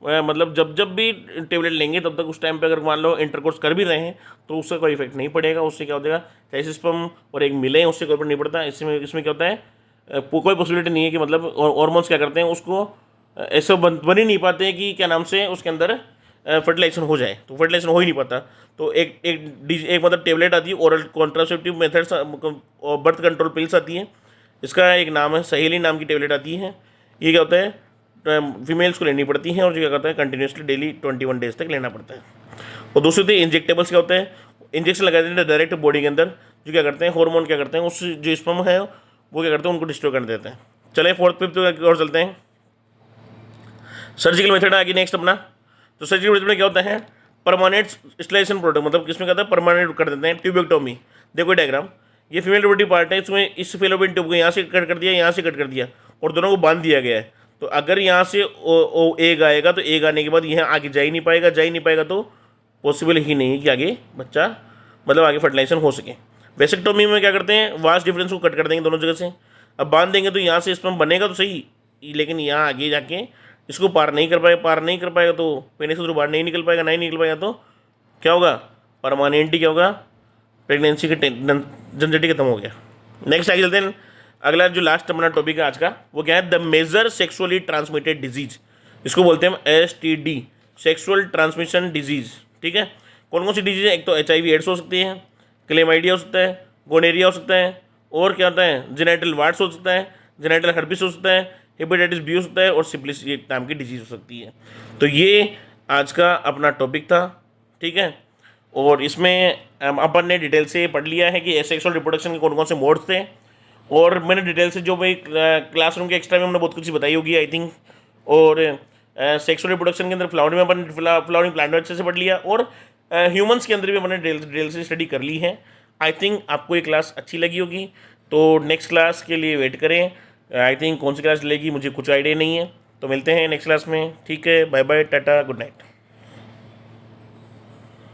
मतलब जब भी टेबलेट लेंगे तब तक उस टाइम पे अगर मान लो इंटरकोर्स कर भी रहे हैं तो उससे कोई इफेक्ट नहीं पड़ेगा। उससे क्या हो जाएगा, कैसे स्पर्म और एक मिले उससे कोई नहीं पड़ता। इसमें क्या होता है, कोई पॉसिबिलिटी नहीं है कि मतलब हार्मोन्स क्या करते हैं, उसको ऐसे बन ही नहीं पाते हैं कि क्या नाम से उसके अंदर फर्टिलाइजेशन हो जाए। तो फर्टिलाइजेशन हो ही नहीं पाता। तो एक मतलब टेबलेट आती है, oral contraceptive methods, birth control pills आती हैं। इसका एक नाम है सहेली नाम की टेबलेट आती है। ये क्या होता है, फीमेल्स को लेनी पड़ती हैं, और जो क्या करता है कंटिन्यूसली डेली 21 डेज तक लेना पड़ता है। और दूसरी होती है इंजेक्टेबल्स। क्या होता है, इंजेक्शन लगा देते हैं डायरेक्ट बॉडी के अंदर, जो क्या करते हैं हार्मोन क्या करते हैं, उस जो स्पर्म है वो क्या करते हैं, उनको डिस्ट्रॉय कर देते हैं। चले फोर्थ फिफ्थ और चलते हैं, सर्जिकल मेथड आगे नेक्स्ट अपना। तो सर्जिकल मेथड में क्या होता है, परमानेंट स्टेरिलाइजेशन प्रोडक्ट, मतलब किसमें कहता है परमानेंट कर देते हैं। ट्यूबेक्टोमी, देखो डायग्राम, ये फीमेल रिप्रोडक्टिव पार्ट है, इसमें इस फेलोपियन ट्यूब को यहाँ से कट कर दिया, यहाँ से कट कर दिया, और दोनों को बांध दिया गया है। तो अगर यहाँ से एग आएगा तो एग आने के बाद यहाँ आगे जा ही नहीं पाएगा, तो पॉसिबल ही नहीं कि आगे बच्चा मतलब आगे फर्टिलाइजेशन हो सके। वेसेक्टोमी में क्या करते हैं, वास्ट डिफरेंस को कट कर देंगे दोनों जगह से। अब बांध देंगे तो यहाँ से स्पर्म बनेगा तो सही, लेकिन यहाँ आगे जाके इसको पार नहीं कर पाएगा, तो पेनिस के थ्रू बाहर नहीं निकल पाएगा, तो क्या होगा, परमानेंटली क्या होगा, प्रेगनेंसी के झंझट खत्म हो गया। नेक्स्ट आगे चलते हैं, अगला जो लास्ट अपना टॉपिक है आज का, वो क्या है, the major sexually transmitted disease. इसको बोलते हैं STD, सेक्सुअल ट्रांसमिशन डिजीज। ठीक है, कौन कौन सी डिजीज है, एक तो HIV एड्स हो सकती है, क्लेमाइडिया हो सकता है, गोनेरिया हो सकता है, और क्या होता है, जेनेटल वार्ड्स हो सकता है, जेनेटल हर्पिस हो सकता है, हेपेटाइटिस B हो सकता है, और सिप्लिस ये नाम की डिजीज हो सकती है। तो ये आज का अपना टॉपिक था। ठीक है, और इसमें अपन ने डिटेल से पढ़ लिया है कि सेक्सुअल रिप्रोडक्शन के कौन कौन से मोड्स थे, और मैंने डिटेल से जो भाई क्लासरूम के एक्स्ट्रा में हमने बहुत कुछ बताई होगी आई थिंक। और सेक्सुअल रिप्रोडक्शन के अंदर फ्लावरिंग में अपन फ्लावरिंग प्लांट अच्छे से पढ़ लिया, और ह्यूमंस के अंदर भी मैंने डिटेल से स्टडी कर ली है। आई थिंक आपको ये क्लास अच्छी लगी होगी, तो नेक्स्ट क्लास के लिए वेट करें। आई थिंक कौन सी क्लास लेगी मुझे कुछ आइडिया नहीं है, तो मिलते हैं नेक्स्ट क्लास में। ठीक है, bye bye, tata, good night.